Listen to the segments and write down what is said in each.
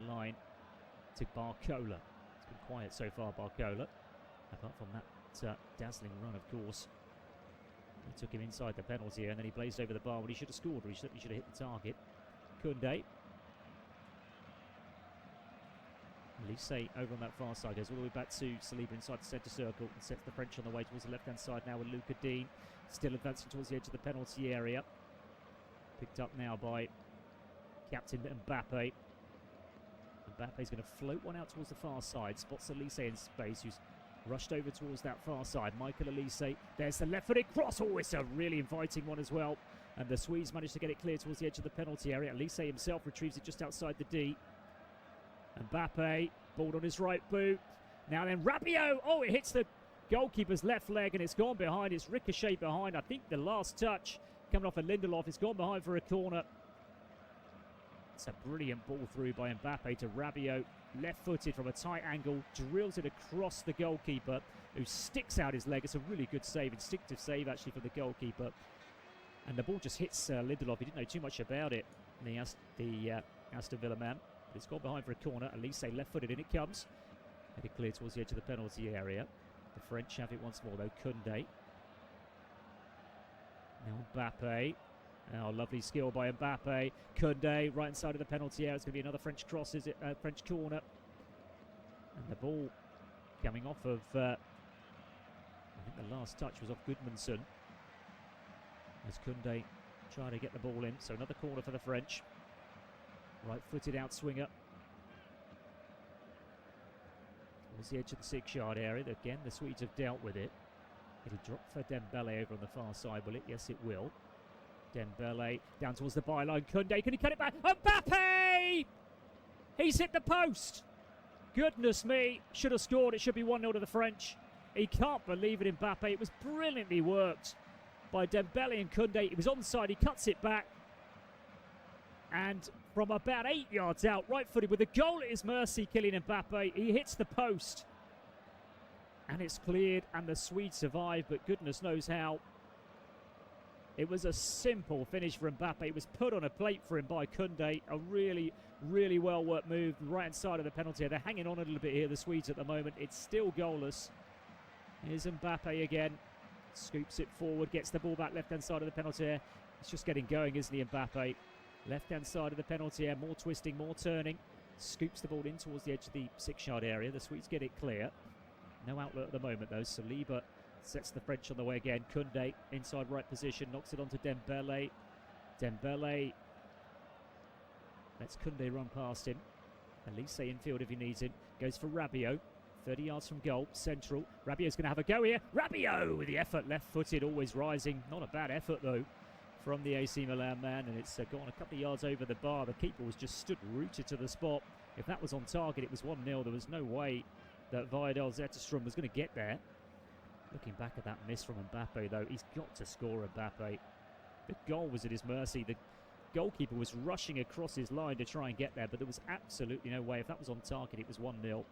line to Barcola. It's been quiet so far, Barcola. Apart from that dazzling run, of course. He took him inside the penalty and then he blazed over the bar when he should have scored, or he certainly should have hit the target. Koundé. Lise over on that far side, goes all the way back to Saliba inside the centre circle and sets the French on the way towards the left-hand side now with Luca Dean. Still advancing towards the edge of the penalty area. Picked up now by captain Mbappe. Mbappe's going to float one out towards the far side. Spots Elise in space, who's rushed over towards that far side. Michael Elise. There's the left-footed cross. Oh, it's a really inviting one as well. And the Swedes managed to get it clear towards the edge of the penalty area. Elise himself retrieves it just outside the D. Mbappe, ball on his right boot. Now then, Rabiot. Oh, it hits the goalkeeper's left leg and it's gone behind. It's ricocheted behind. I think the last touch coming off of Lindelof. It's gone behind for a corner. It's a brilliant ball through by Mbappe to Rabiot. Left-footed from a tight angle. Drills it across the goalkeeper, who sticks out his leg. It's a really good save. Instinctive save, actually, for the goalkeeper. And the ball just hits Lindelof. He didn't know too much about it, the Aston Villa man. But it's gone behind for a corner. Elise left-footed, in it comes. Headed clear towards the edge of the penalty area. The French have it once more, though. Koundé. Now Mbappe. Oh, lovely skill by Mbappe. Koundé, right inside of the penalty area. It's going to be another French cross, is it? French corner. And the ball coming off of... I think the last touch was off Goodmanson. As Koundé trying to get the ball in. So another corner for the French. Right-footed outswinger. Towards the edge of the 6-yard area. Again, the Swedes have dealt with it. It'll drop for Dembele over on the far side, will it? Yes, it will. Dembele down towards the byline. Koundé, can he cut it back? Mbappe! He's hit the post. Goodness me. Should have scored. It should be 1-0 to the French. He can't believe it, Mbappe. It was brilliantly worked by Dembele and Koundé. He was onside. He cuts it back. And from about 8 yards out, right-footed with a goal at his mercy, Kylian Mbappe, he hits the post. And it's cleared, and the Swedes survive, but goodness knows how. It was a simple finish for Mbappe. It was put on a plate for him by Koundé. A really, really well-worked move right inside of the penalty. They're hanging on a little bit here, the Swedes, at the moment. It's still goalless. Here's Mbappe again. Scoops it forward, gets the ball back left-hand side of the penalty area. It's just getting going, isn't he, Mbappe? Left-hand side of the penalty area, more twisting, more turning. Scoops the ball in towards the edge of the 6-yard area. The Swedes get it clear. No outlet at the moment, though. Saliba sets the French on the way again. Koundé, inside right position, knocks it onto Dembele. Dembele lets Koundé run past him. Elise infield if he needs him. Goes for Rabiot. 30 yards from goal, central. Rabiot's going to have a go here. Rabiot with the effort, left-footed, always rising. Not a bad effort, though, from the AC Milan man, and it's gone a couple of yards over the bar. The keeper was just stood rooted to the spot. If that was on target, it was 1-0. There was no way that Viadel Zetterstrom was going to get there. Looking back at that miss from Mbappe, though, he's got to score, Mbappe. The goal was at his mercy. The goalkeeper was rushing across his line to try and get there, but there was absolutely no way. If that was on target, it was 1-0.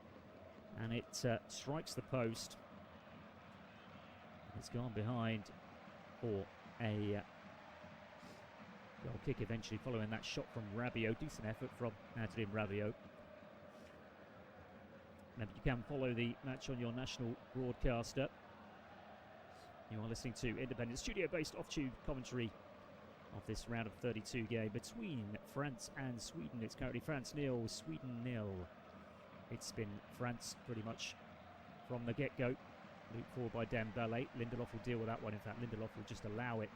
And it strikes the post. It's gone behind for a goal kick eventually following that shot from Rabiot. Decent effort from Adrien Rabiot. Now, you can follow the match on your national broadcaster. You are listening to independent studio-based off-tube commentary of this round of 32 game between France and Sweden. It's currently France 0, Sweden 0. It's been France pretty much from the get-go. Looped forward by Dembele. Lindelof will deal with that one. In fact, Lindelof will just allow it.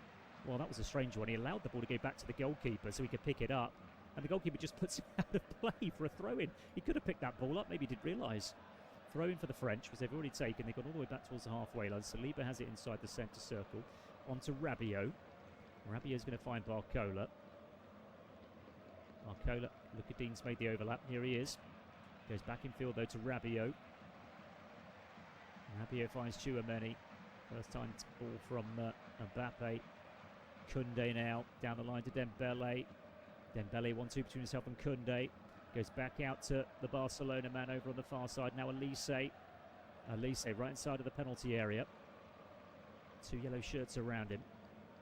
Well, that was a strange one. He allowed the ball to go back to the goalkeeper so he could pick it up. And the goalkeeper just puts it out of play for a throw-in. He could have picked that ball up. Maybe he didn't realise. Throw-in for the French, because they've already taken. They've gone all the way back towards the halfway line. Saliba has it inside the centre circle. On to Rabiot. Rabiot's going to find Barcola. Barcola. Lucadin's made the overlap. Here he is. Goes back in field, though, to Rabiot. Rabiot finds Tchouameni. First time ball from Mbappe. Koundé now down the line to Dembele. Dembele 1-2 between himself and Koundé. Goes back out to the Barcelona man over on the far side. Now Elise. Elise right inside of the penalty area. 2 yellow shirts around him.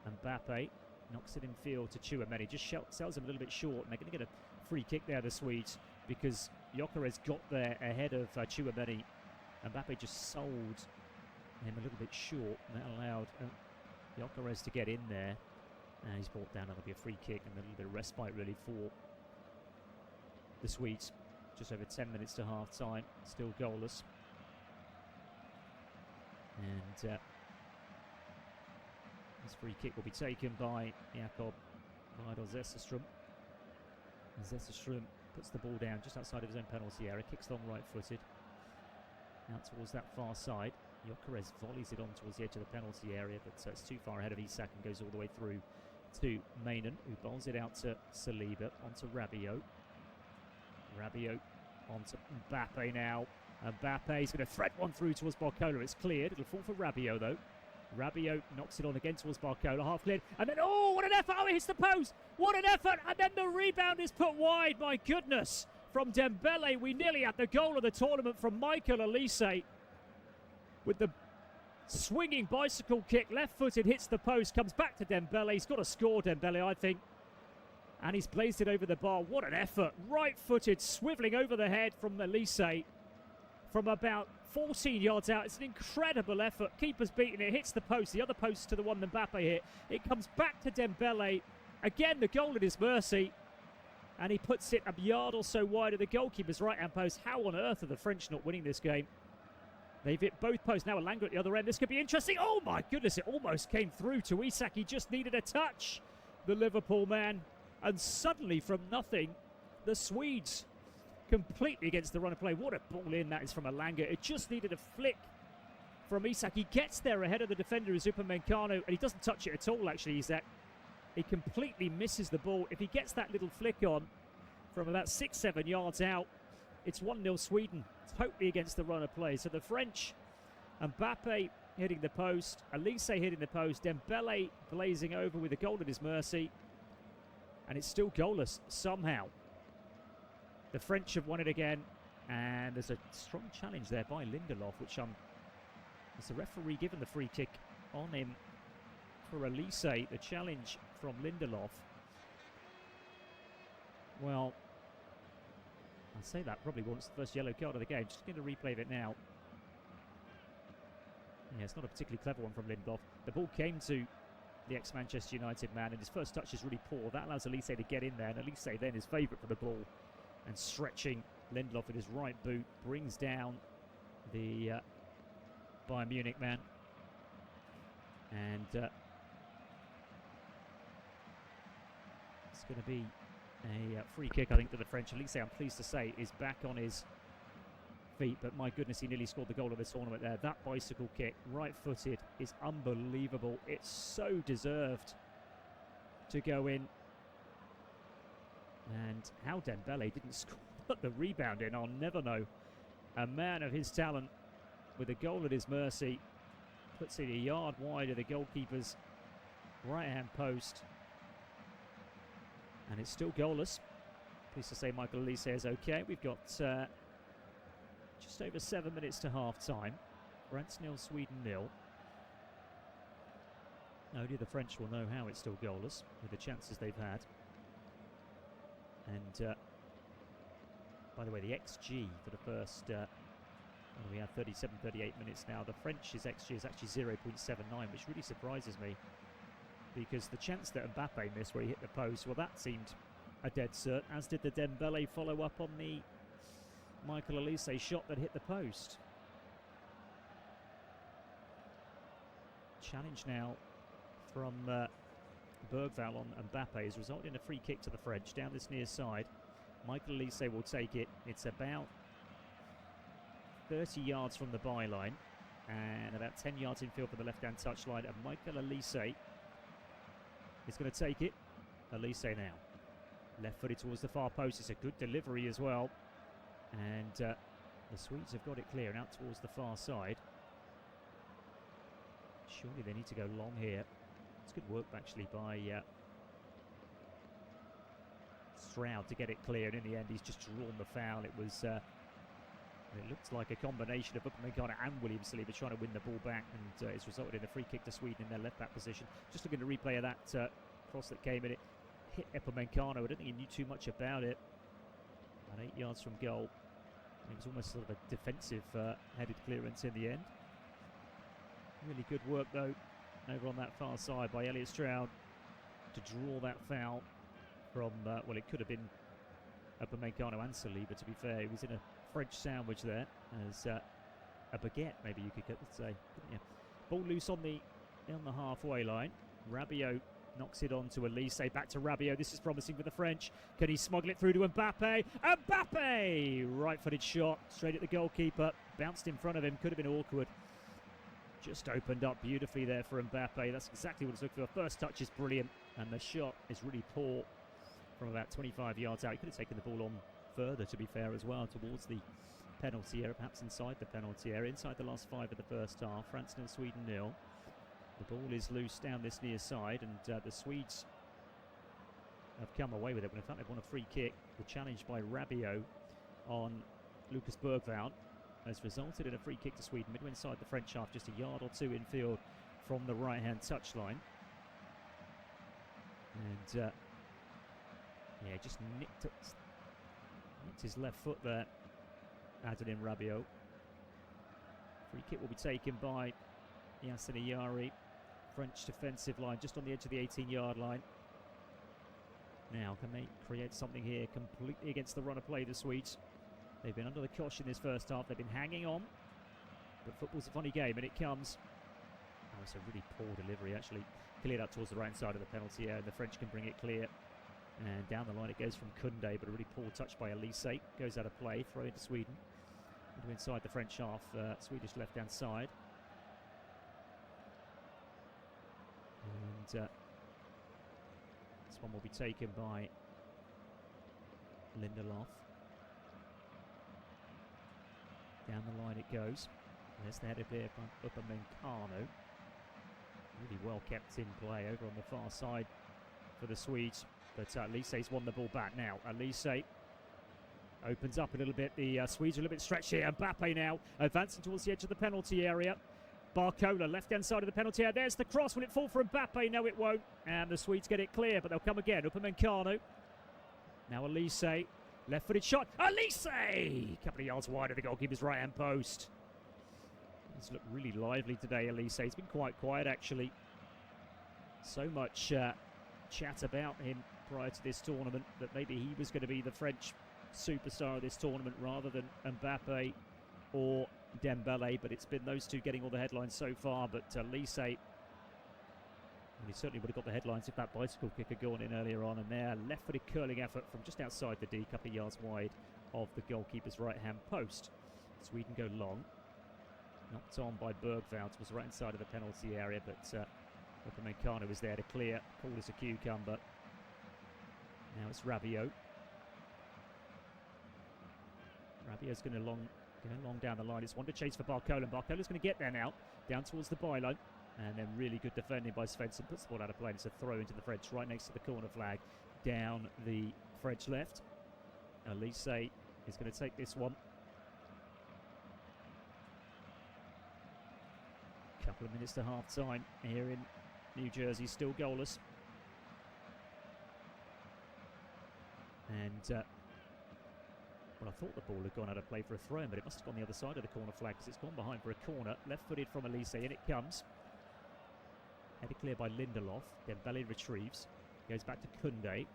Mbappe knocks it in field to Tchouameni. Just sells him a little bit short, and they're going to get a free kick there, the Swedes. because Gyökeres got there ahead of Tchouaméni. Mbappe just sold him a little bit short, and that allowed Gyökeres to get in there. And he's brought down. That'll be a free kick and a little bit of respite, really, for the Swedes. Just over 10 minutes to half-time, still goalless. And this free kick will be taken by Jakob Zesselström. Zesselström puts the ball down just outside of his own penalty area, kicks long right-footed out towards that far side. Gyökeres volleys it on towards the edge of the penalty area, but it's too far ahead of Isak and goes all the way through to Mainen, who bowls it out to Saliba, onto Rabiot. Rabiot onto Mbappe now. Mbappe's going to thread one through towards Barcola. It's cleared. It'll fall for Rabiot, though. Rabiot knocks it on again towards Barcola, half cleared. And then, oh, what an effort! Oh, it hits the post! What an effort! And then the rebound is put wide, my goodness! From Dembele, we nearly had the goal of the tournament from Michael Olise. With the swinging bicycle kick, left-footed, hits the post, comes back to Dembele. He's got to score, Dembele, I think. And he's blazed it over the bar. What an effort. Right-footed, swivelling over the head from Olise from about 14 yards out. It's an incredible effort. Keeper's beaten it, hits the post, the other post to the one that Mbappe hit. It comes back to Dembele. Again, the goal at his mercy. And he puts it a yard or so wide of the goalkeeper's right-hand post. How on earth are the French not winning this game? They've hit both posts. Now Alanga at the other end. This could be interesting. Oh, my goodness. It almost came through to Isak. He just needed a touch, the Liverpool man. And suddenly, from nothing, the Swedes completely against the run of play. What a ball in that is from Alanga. It just needed a flick from Isak. He gets there ahead of the defender, Upamecano, and he doesn't touch it at all, actually, Isak. He completely misses the ball. If he gets that little flick on from about 6-7 yards out, it's 1-0 Sweden, totally against the run of play. So the French, Mbappe hitting the post, Olise hitting the post, Dembele blazing over with a goal at his mercy, and it's still goalless somehow. The French have won it again, and there's a strong challenge there by Lindelof, which there's the referee given the free kick on him for Olise. The challenge from Lindelof. Well, I'll say that probably wants the first yellow card of the game. Just going to replay it now. Yeah, it's not a particularly clever one from Lindelof. The ball came to the ex-Manchester United man, and his first touch is really poor. That allows Olise to get in there, and Olise then is favourite for the ball. And stretching Lindelof with his right boot brings down the Bayern Munich man. And it's going to be a free kick, I think, to the French. Olise, I'm pleased to say, is back on his feet. But my goodness, he nearly scored the goal of the tournament there. That bicycle kick, right-footed, is unbelievable. It's so deserved to go in. And how Dembele didn't score, put the rebound in, I'll never know. A man of his talent with a goal at his mercy puts it a yard wide of the goalkeeper's right-hand post. And it's still goalless. Pleased to say Michael Olise is okay. We've got just over 7 minutes to half-time. France 0, Sweden 0. Only the French will know how it's still goalless with the chances they've had. And by the way, the XG for the first, we have 37, 38 minutes now. The French's XG is actually 0.79, which really surprises me, because the chance that Mbappe missed where he hit the post, well, that seemed a dead cert, as did the Dembele follow-up on the Michael Olise shot that hit the post. Challenge now from Bergval on Mbappe has resulted in a free kick to the French down this near side. Michael Olise will take it. It's about 30 yards from the byline and about 10 yards infield for the left-hand touchline. And Michael Olise is going to take it. Olise now. Left-footed towards the far post. It's a good delivery as well. And the Swedes have got it clear and out towards the far side. Surely they need to go long here. It's good work, actually, by Stroud to get it cleared. In the end, he's just drawn the foul. It was, it looked like a combination of Upamecano and William Saliba trying to win the ball back, and it's resulted in a free kick to Sweden in their left-back position. Just looking to replay of that cross that came in. It hit Upamecano. I don't think he knew too much about it. About 8 yards from goal. It was almost sort of a defensive headed clearance in the end. Really good work though over on that far side by Elliot Stroud to draw that foul from, well, it could have been Upamecano and Saliba, to be fair. He was in a French sandwich there, as a baguette, maybe you could say. Yeah. Ball loose on the halfway line. Rabiot knocks it on to Elise. Back to Rabiot. This is promising for the French. Can he smuggle it through to Mbappe? Mbappe! Right-footed shot straight at the goalkeeper. Bounced in front of him. Could have been awkward. Just opened up beautifully there for Mbappe. That's exactly what it's looking for. First touch is brilliant, and the shot is really poor from about 25 yards out. He could have taken the ball on further, to be fair, as well, towards the penalty area, perhaps inside the penalty area, inside the last 5 of the first half. France 0, Sweden 0. The ball is loose down this near side, and the Swedes have come away with it. But in fact, they've won a free kick. The challenge by Rabiot on Lucas Bergveld has resulted in a free kick to Sweden, midway inside the French half, just a yard or two infield from the right-hand touchline. And yeah, just nicked his left foot there, Adrien Rabiot. Free kick will be taken by Yassine Yari. French defensive line just on the edge of the 18-yard line. Now, can they create something here completely against the run of play, the Swedes? They've been under the cosh in this first half. They've been hanging on. But football's a funny game, and it comes. Oh, it's a really poor delivery, actually. Cleared out towards the right side of the penalty area, and the French can bring it clear. And down the line it goes from Koundé, but a really poor touch by Elise. Goes out of play, throw into Sweden. Into inside the French half, Swedish left-hand side. And this one will be taken by Lindelof. Down the line it goes. There's the header there from Upamecano. Really well kept in play over on the far side for the Swedes. But Elise's won the ball back now. Elise opens up a little bit. The Swedes are a little bit stretched here. Mbappe now advancing towards the edge of the penalty area. Barcola, left-hand side of the penalty area. There's the cross. Will it fall for Mbappe? No, it won't. And the Swedes get it clear, but they'll come again. Upamecano. Now Elise. Left-footed shot. Elise! A couple of yards wide of the goalkeeper's right-hand post. He's looked really lively today, Elise. He's been quite quiet, actually. So much chat about him prior to this tournament that maybe he was going to be the French superstar of this tournament rather than Mbappe or Dembele, but it's been those two getting all the headlines so far. But Elise, well, he certainly would have got the headlines if that bicycle kick had gone in earlier on. And there, left-footed curling effort from just outside the D, a couple of yards wide of the goalkeeper's right-hand post. Sweden go long. Knocked on by Bergveld, was right inside of the penalty area, but Upamecano was there to clear. Cold as a cucumber. Now it's Rabiot. Rabiot's going long down the line. It's one to chase for Barcola. Barcola's going to get there now, down towards the byline. And then really good defending by Svensson. Puts the ball out of play. It's a throw into the French, right next to the corner flag. Down the French left. Elise is going to take this one. Couple of minutes to half-time here in New Jersey. Still goalless. And, well, I thought the ball had gone out of play for a throw, but it must have gone the other side of the corner flag because it's gone behind for a corner. Left-footed from Elise, in it comes. Headed clear by Lindelof. Dembele retrieves. Goes back to Koundé.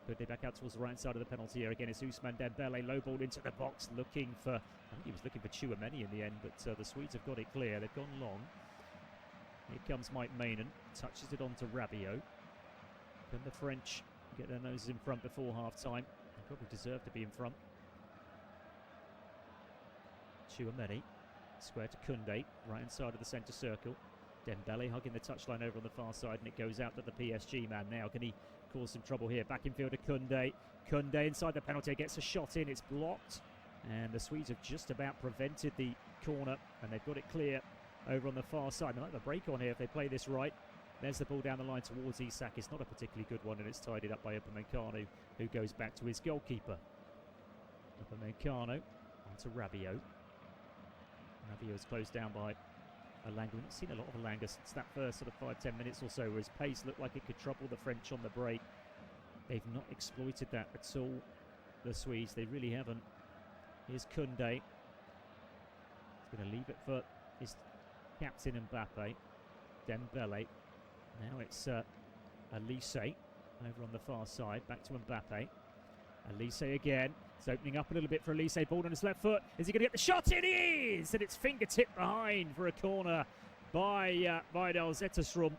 Koundé back out towards the right side of the penalty area. Again, it's Ousmane Dembele. Low ball into the box, looking for... I think he was looking for Chouameni in the end, but the Swedes have got it clear. They've gone long. Here comes Mike Maignan. Touches it on to Rabiot. Can the French get their noses in front before half-time? They probably deserve to be in front. Chouameni. Square to Koundé. Right inside of the centre circle. Dembele hugging the touchline over on the far side, and it goes out to the PSG man now. Can he cause some trouble here? Back in field to Koundé. Koundé inside the penalty, gets a shot in. It's blocked. And the Swedes have just about prevented the corner, and they've got it clear over on the far side. They might have a break on here if they play this right. There's the ball down the line towards Isak. It's not a particularly good one, and it's tidied up by Upamecano, who goes back to his goalkeeper. Upamecano onto Rabiot. Rabiot is closed down by Elanga. We've not seen a lot of Elanga since that first sort of 5-10 minutes or so, where his pace looked like it could trouble the French on the break. They've not exploited that at all the Swedes. They really haven't. Here's Koundé. He's going to leave it for his captain Mbappe. Dembele. Now it's Elise over on the far side. Back to Mbappe. Elise again. It's opening up a little bit for Elise. Ball on his left foot. Is he going to get the shot? It is! And it's fingertip behind for a corner by Vidal Zetterstrom.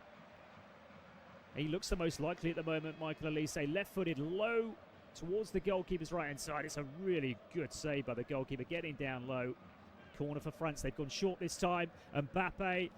He looks the most likely at the moment, Michael Elise. Left-footed low towards the goalkeeper's right-hand side. It's a really good save by the goalkeeper, getting down low. Corner for France. They've gone short this time. Mbappe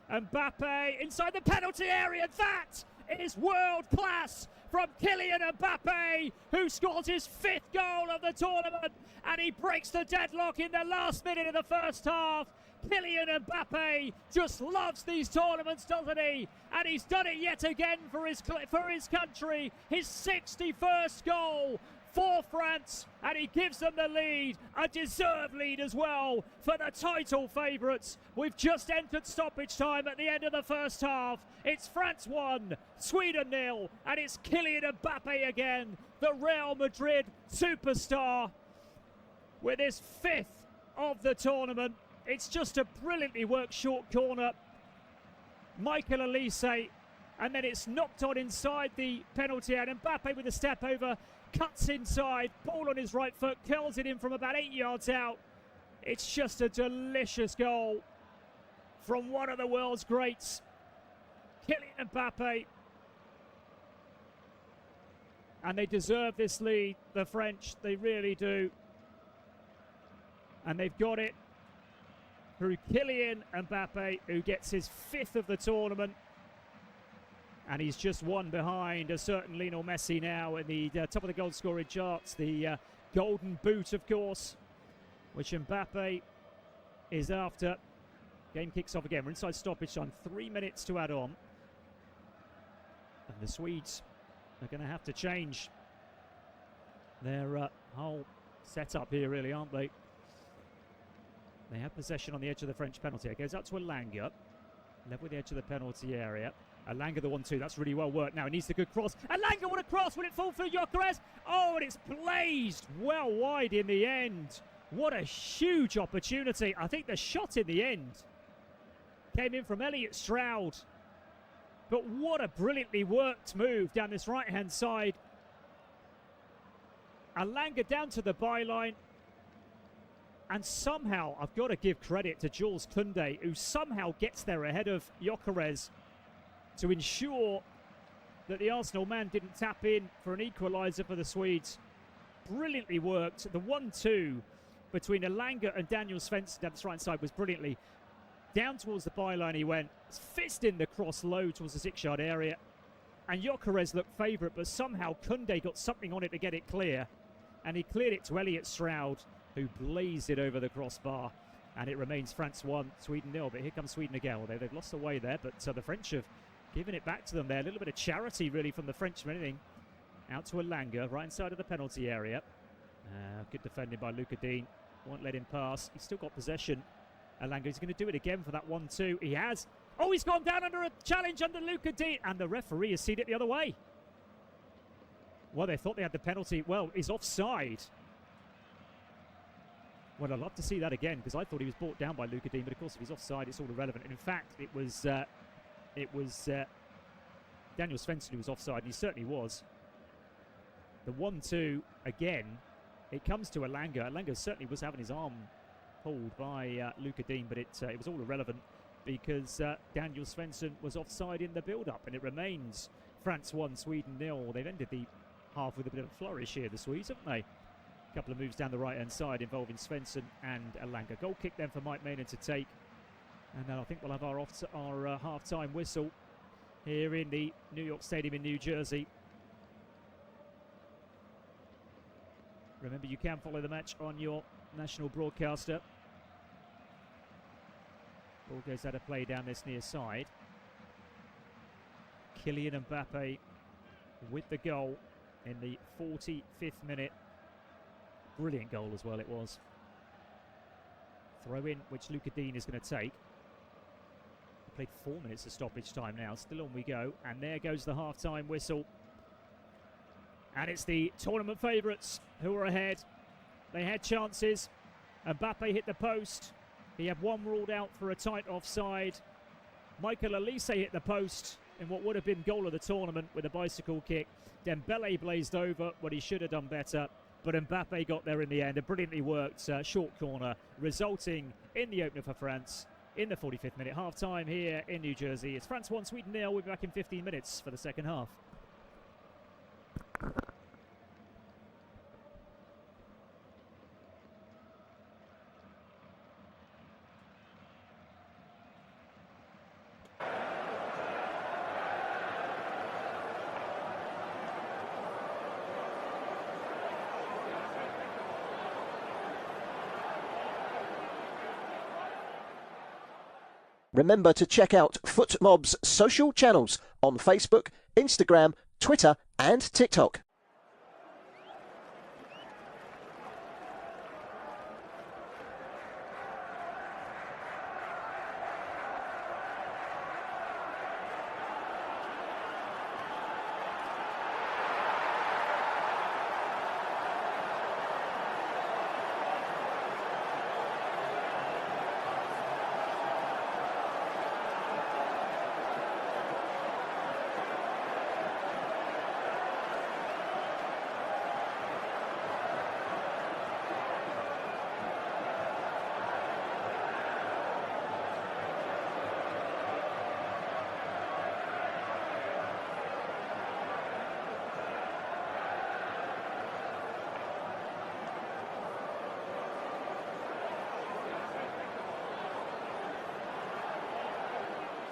inside the penalty area. That is world class from Kylian Mbappe, who scores his 5th goal of the tournament, and he breaks the deadlock in the last minute of the first half. Kylian Mbappe just loves these tournaments, doesn't he? And he's done it yet again for his country. His 61st goal for France, and he gives them the lead, a deserved lead as well for the title favourites. We've just entered stoppage time at the end of the first half. It's France 1, Sweden 0, and it's Kylian Mbappe again, the Real Madrid superstar, with his 5th of the tournament. It's just a brilliantly worked short corner. Michael Elise, and then it's knocked on inside the penalty area. Mbappe with a step over, cuts inside, ball on his right foot, curls it in from about 8 yards out. It's just a delicious goal from one of the world's greats, Kylian Mbappe. And they deserve this lead, the French, they really do. And they've got it through Kylian Mbappe, who gets his 5th of the tournament. And he's just one behind a certain Lionel Messi now in the top of the goal scoring charts. The golden boot, of course, which Mbappe is after. Game kicks off again. We're inside stoppage time. 3 minutes to add on. And the Swedes are going to have to change their whole setup here, really, aren't they? They have possession on the edge of the French penalty. It goes out to Elanga. Level with the edge of the penalty area. Elanga the 1-2. That's really well worked now. He needs the good cross. Elanga, what a cross. Will it fall for Gyökeres? Oh, and it's blazed well wide in the end. What a huge opportunity. I think the shot in the end came in from Elliot Stroud. But what a brilliantly worked move down this right-hand side. Elanga down to the byline. And somehow, I've got to give credit to Jules Koundé, who somehow gets there ahead of Gyökeres to ensure that the Arsenal man didn't tap in for an equaliser for the Swedes. Brilliantly worked. The 1-2 between Elanga and Daniel Svensson down the right side was brilliantly. Down towards the byline he went, fist in the cross low towards the 6-yard area. And Gyökeres looked favourite, but somehow Koundé got something on it to get it clear. And he cleared it to Elliot Stroud, who blazed it over the crossbar. And it remains France 1, Sweden 0. But here comes Sweden again. Although they've lost the way there, but the French have given it back to them there. A little bit of charity, really, from the French, from anything. Out to Elanga, right inside of the penalty area. Good defending by Luca Dean. Won't let him pass. He's still got possession. Elanga, he's going to do it again for that 1-2. He has. Oh, he's gone down under a challenge under Luca Dean. And the referee has seen it the other way. Well, they thought they had the penalty. Well, he's offside. Well, I'd love to see that again, because I thought he was brought down by Luca Dean, but of course if he's offside it's all irrelevant. And in fact it was Daniel Svensson who was offside, and he certainly was. The 1-2 again, it comes to Elanga. Elanga certainly was having his arm pulled by Luca Dean, but it was all irrelevant because Daniel Svensson was offside in the build-up, and it remains France 1, Sweden 0. They've ended the half with a bit of a flourish here, the Swedes, haven't they? A couple of moves down the right-hand side involving Svensson and Elanga. Goal kick then for Mike Maynard to take. And then I think we'll have our half-time whistle here in the New York Stadium in New Jersey. Remember, you can follow the match on your national broadcaster. Ball goes out of play down this near side. Kylian Mbappe with the goal in the 45th minute. Brilliant goal as well it was. Throw in, which Luca Dean is going to take. Played 4 minutes of stoppage time now. Still on we go. And there goes the half-time whistle. And it's the tournament favourites who are ahead. They had chances. Mbappe hit the post. He had one ruled out for a tight offside. Michael Elise hit the post in what would have been goal of the tournament with a bicycle kick. Dembele blazed over what he should have done better, but Mbappe got there in the end. A brilliantly worked short corner, resulting in the opener for France in the 45th minute. Half-time here in New Jersey. It's France 1, Sweden 0. We'll be back in 15 minutes for the second half. Remember to check out FootMob's social channels on Facebook, Instagram, Twitter and TikTok.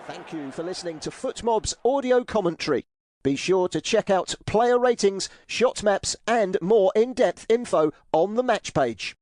Thank you for listening to FootMob's audio commentary. Be sure to check out player ratings, shot maps and more in-depth info on the match page.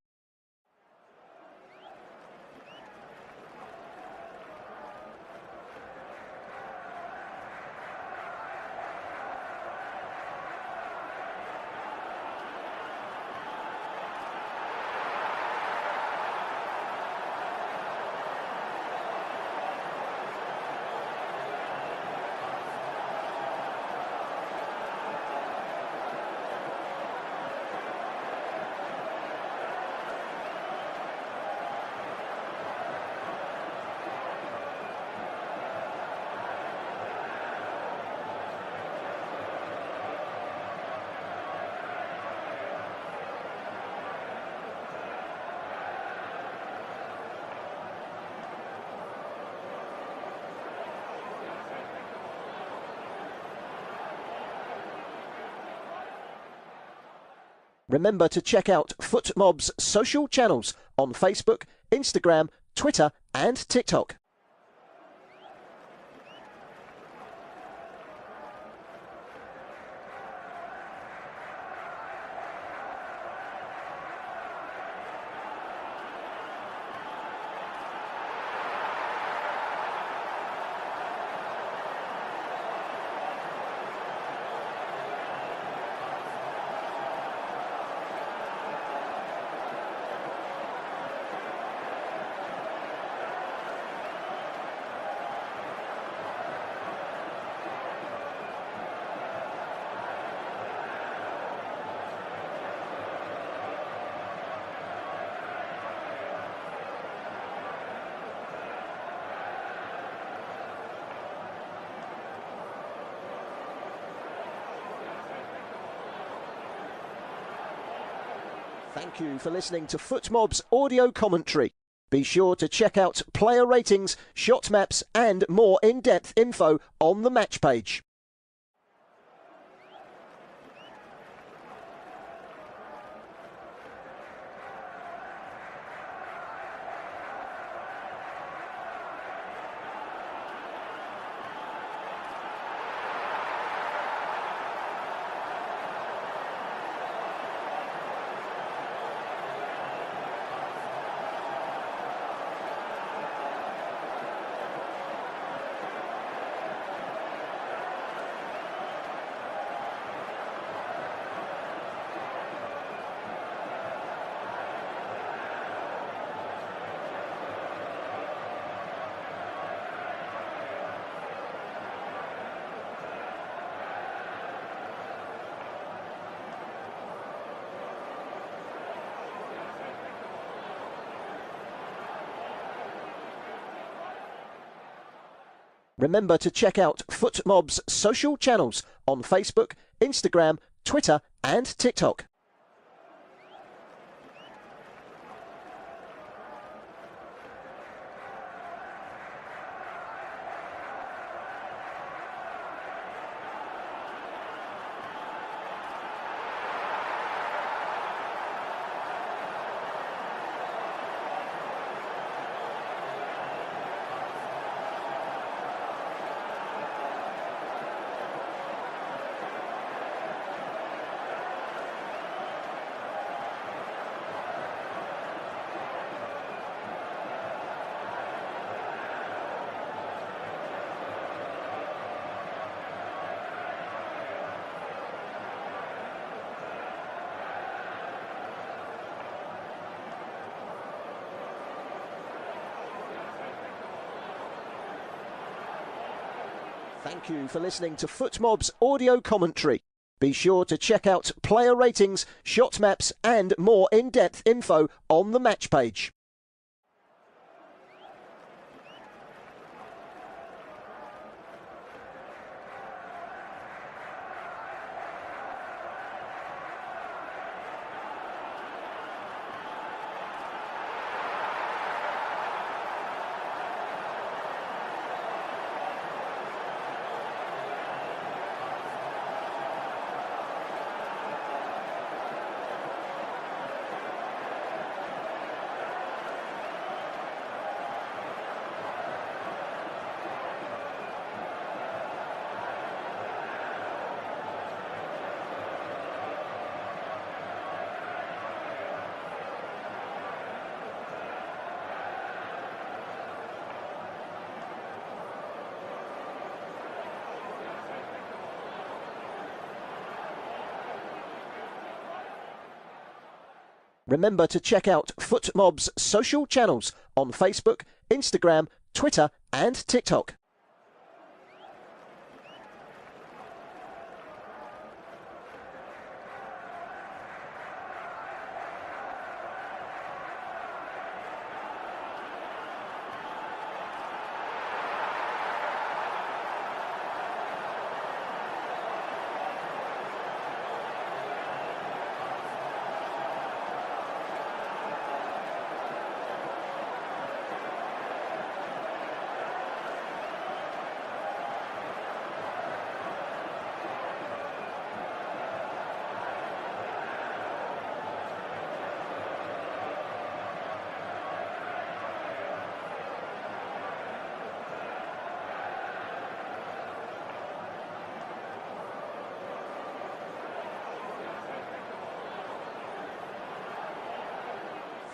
Remember to check out FootMob's social channels on Facebook, Instagram, Twitter and TikTok. Thank you for listening to FootMob's audio commentary. Be sure to check out player ratings, shot maps and more in-depth info on the match page. Remember to check out FootMob's social channels on Facebook, Instagram, Twitter and TikTok. Thank you for listening to FootMob's audio commentary. Be sure to check out player ratings, shot maps and more in-depth info on the match page. Remember to check out FootMob's social channels on Facebook, Instagram, Twitter and TikTok.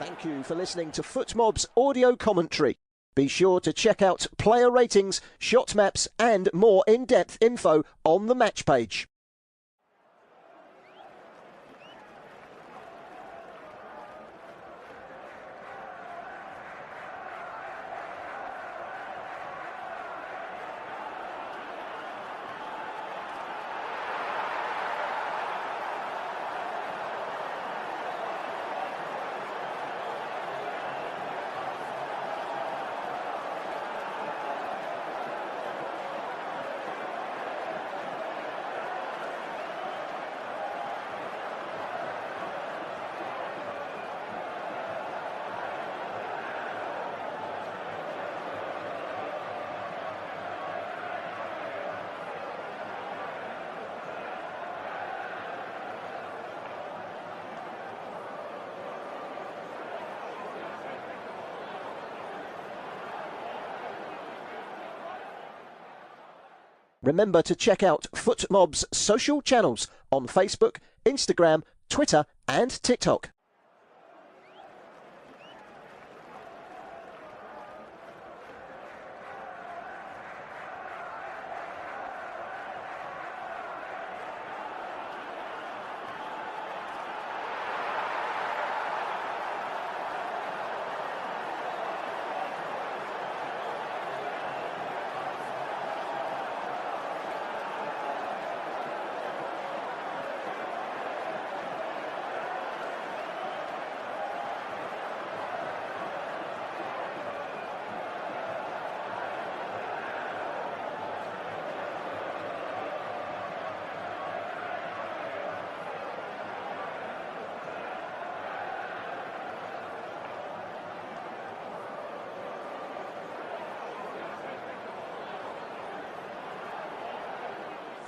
Thank you for listening to FootMob's audio commentary. Be sure to check out player ratings, shot maps and more in-depth info on the match page. Remember to check out FootMob's social channels on Facebook, Instagram, Twitter and TikTok.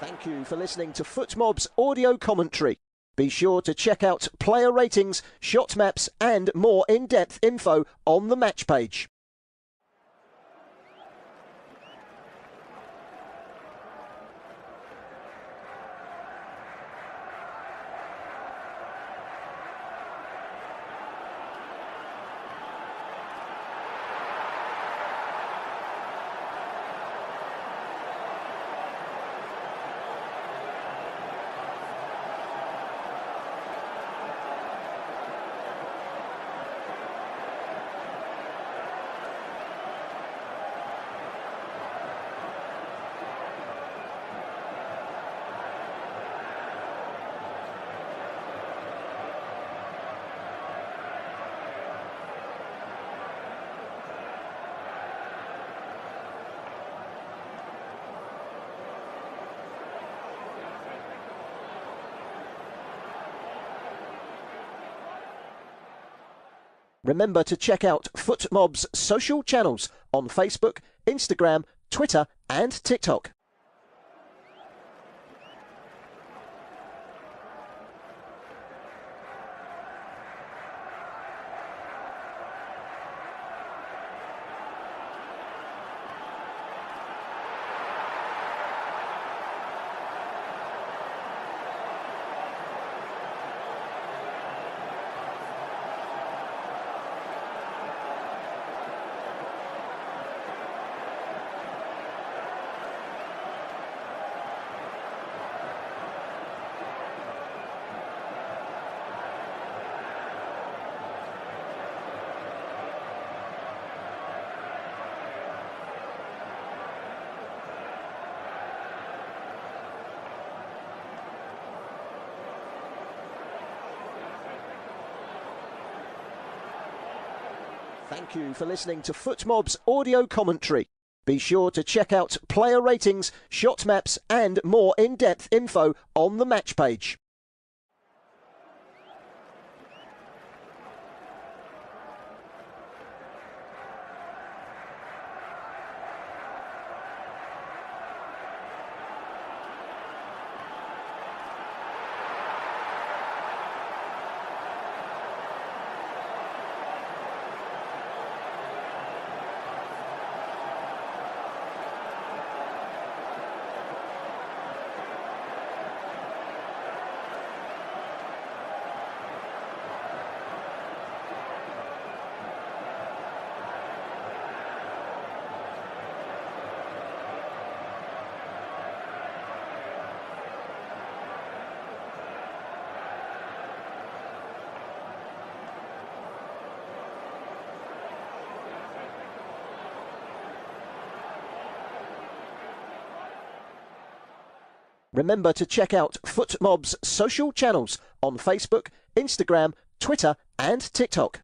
Thank you for listening to FootMob's audio commentary. Be sure to check out player ratings, shot maps and more in-depth info on the match page. Remember to check out FootMob's social channels on Facebook, Instagram, Twitter and TikTok. Thank you for listening to FootMob's audio commentary. Be sure to check out player ratings, shot maps and more in-depth info on the match page. Remember to check out FootMob's social channels on Facebook, Instagram, Twitter and TikTok.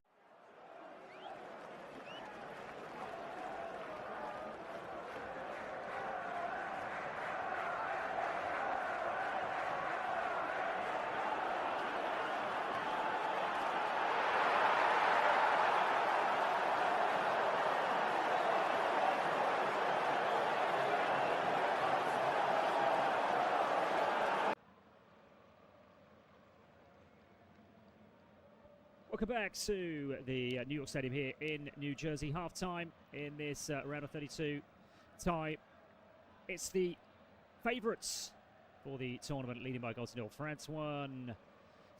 Welcome back to the New York Stadium here in New Jersey. Half-time in this round of 32 tie. It's the favourites for the tournament, leading by goals to nil. France 1,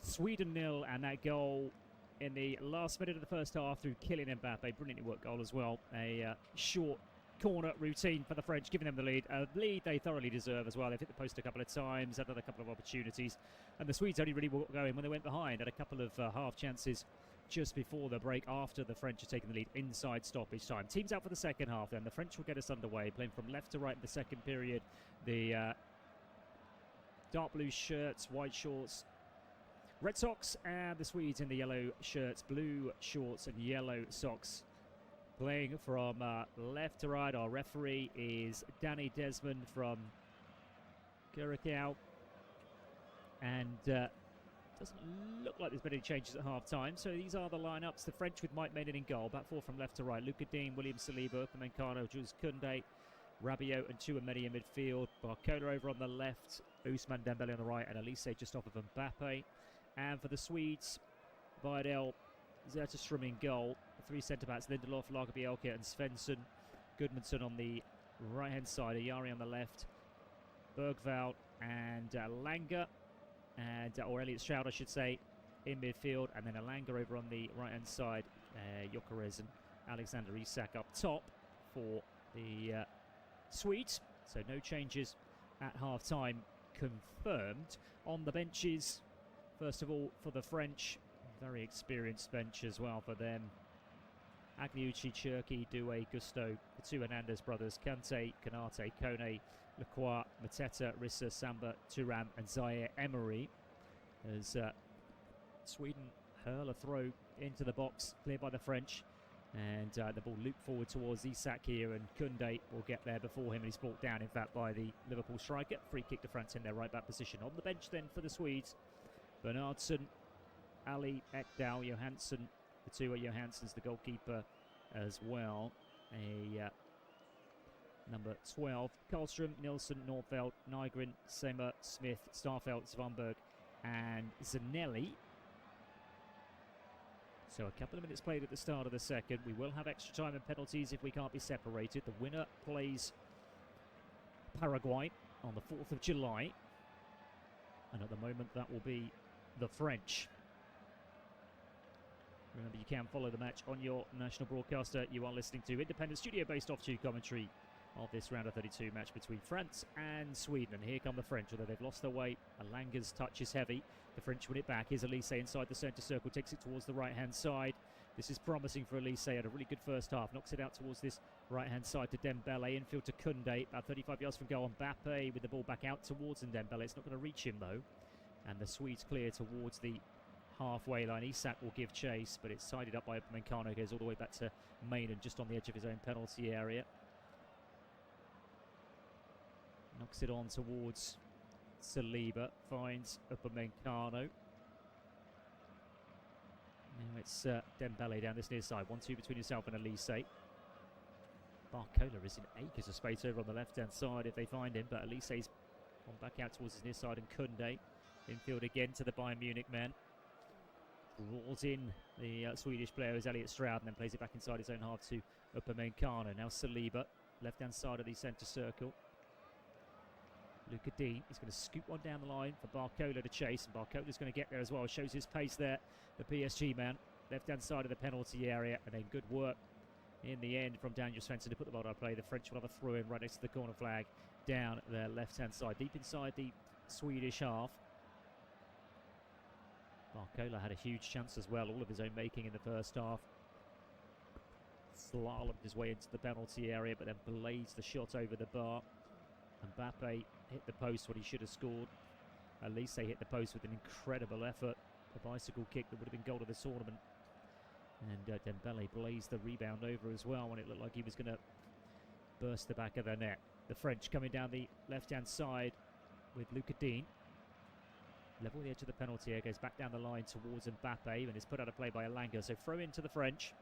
Sweden 0, and that goal in the last minute of the first half through Kylian Mbappe. Brilliantly worked goal as well. A short corner routine for the French, giving them the lead. A lead they thoroughly deserve as well. They've hit the post a couple of times, had a couple of opportunities. And the Swedes only really got going when they went behind. Had a couple of half chances just before the break, after the French had taken the lead inside stoppage time. Teams out for the second half then. The French will get us underway, playing from left to right in the second period. The dark blue shirts, white shorts, Red Sox, and the Swedes in the yellow shirts, blue shorts and yellow socks. Playing from left to right, our referee is Danny Desmond from Curacao. And doesn't look like there's been any changes at half-time. So these are the lineups. The French with Mike Maiden in goal. Back four from left to right. Luca Dean, William Saliba, Mencano, Jules Koundé, Rabiot and Tchouaméni in midfield. Barcola over on the left. Ousmane Dembele on the right. And Elise just off of Mbappe. And for the Swedes, Vidal, Zetterstrom in goal. The three centre-backs, Lindelof, Lagerbielke and Svensson. Gudmundsson on the right-hand side. Ayari on the left. Bergvall and Langer. Or Elliot Stroud, I should say, in midfield. And then Alanga over on the right-hand side. Gyökeres and Alexander Isak up top for the Swedes. So no changes at half-time confirmed. On the benches, first of all, for the French, very experienced bench as well for them. Agliucci, Cherki, Doué, Gusto, the two Hernandez brothers, Kante, Kanate, Kone, Lacroix, Mateta, Rissa, Samba, Thuram and Zaire Emery. As Sweden hurl a throw into the box, cleared by the French. And the ball looped forward towards Isak here, and Koundé will get there before him, and he's brought down, in fact, by the Liverpool striker. Free kick to France in their right-back position. On the bench then for the Swedes, Bernardsson, Ali, Ekdal, Johansson. The two are Johansson's the goalkeeper as well. Number 12, Karlström, Nilsson, Nordfeldt, Nygren, Semer, Smith, Starfelt, Svanberg and Zanelli. So a couple of minutes played at the start of the second. We will have extra time and penalties if we can't be separated. The winner plays Paraguay on the 4th of July. And at the moment that will be the French. Remember, you can follow the match on your national broadcaster. You are listening to independent studio-based off-tube commentary of this round of 32 match between France and Sweden. And here come the French, although they've lost their way. Alanga's touch is heavy. The French win it back. Here's Elise inside the centre circle, takes it towards the right-hand side. This is promising for Elise. Had a really good first half. Knocks it out towards this right-hand side to Dembele. Infield to Koundé, about 35 yards from goal. Mbappe with the ball back out towards Dembele. It's not going to reach him, though. And the Swedes clear towards the halfway line. Isak will give chase, but it's tidied up by Upamecano. Goes all the way back to Maynard, just on the edge of his own penalty area. Knocks it on towards Saliba. Finds Upamecano. Now it's Dembele down this near side. 1-2 between himself and Elise. Barcola is in acres of space over on the left-hand side if they find him, but Elise's gone back out towards his near side, and Koundé infield again to the Bayern Munich man. Draws in the Swedish player is Elliot Stroud, and then plays it back inside his own half to Upamecano. Now Saliba, left-hand side of the centre circle. Luca Dean is going to scoop one down the line for Barcola to chase, and Barcola's going to get there as well. Shows his pace there, the PSG man. Left-hand side of the penalty area, and then good work in the end from Daniel Svensson to put the ball out play. The French will have a throw-in right next to the corner flag down their left-hand side, deep inside the Swedish half. Barcola had a huge chance as well, all of his own making in the first half. Slalomed his way into the penalty area, but then blazed the shot over the bar. Mbappe hit the post when he should have scored. Elise hit the post with an incredible effort. A bicycle kick that would have been goal of the tournament. And Dembele blazed the rebound over as well when it looked like he was going to burst the back of the net. The French coming down the left-hand side with Luca Dean. Level the edge of the penalty area, goes back down the line towards Mbappe, and is put out of play by Alanga. So throw into the French.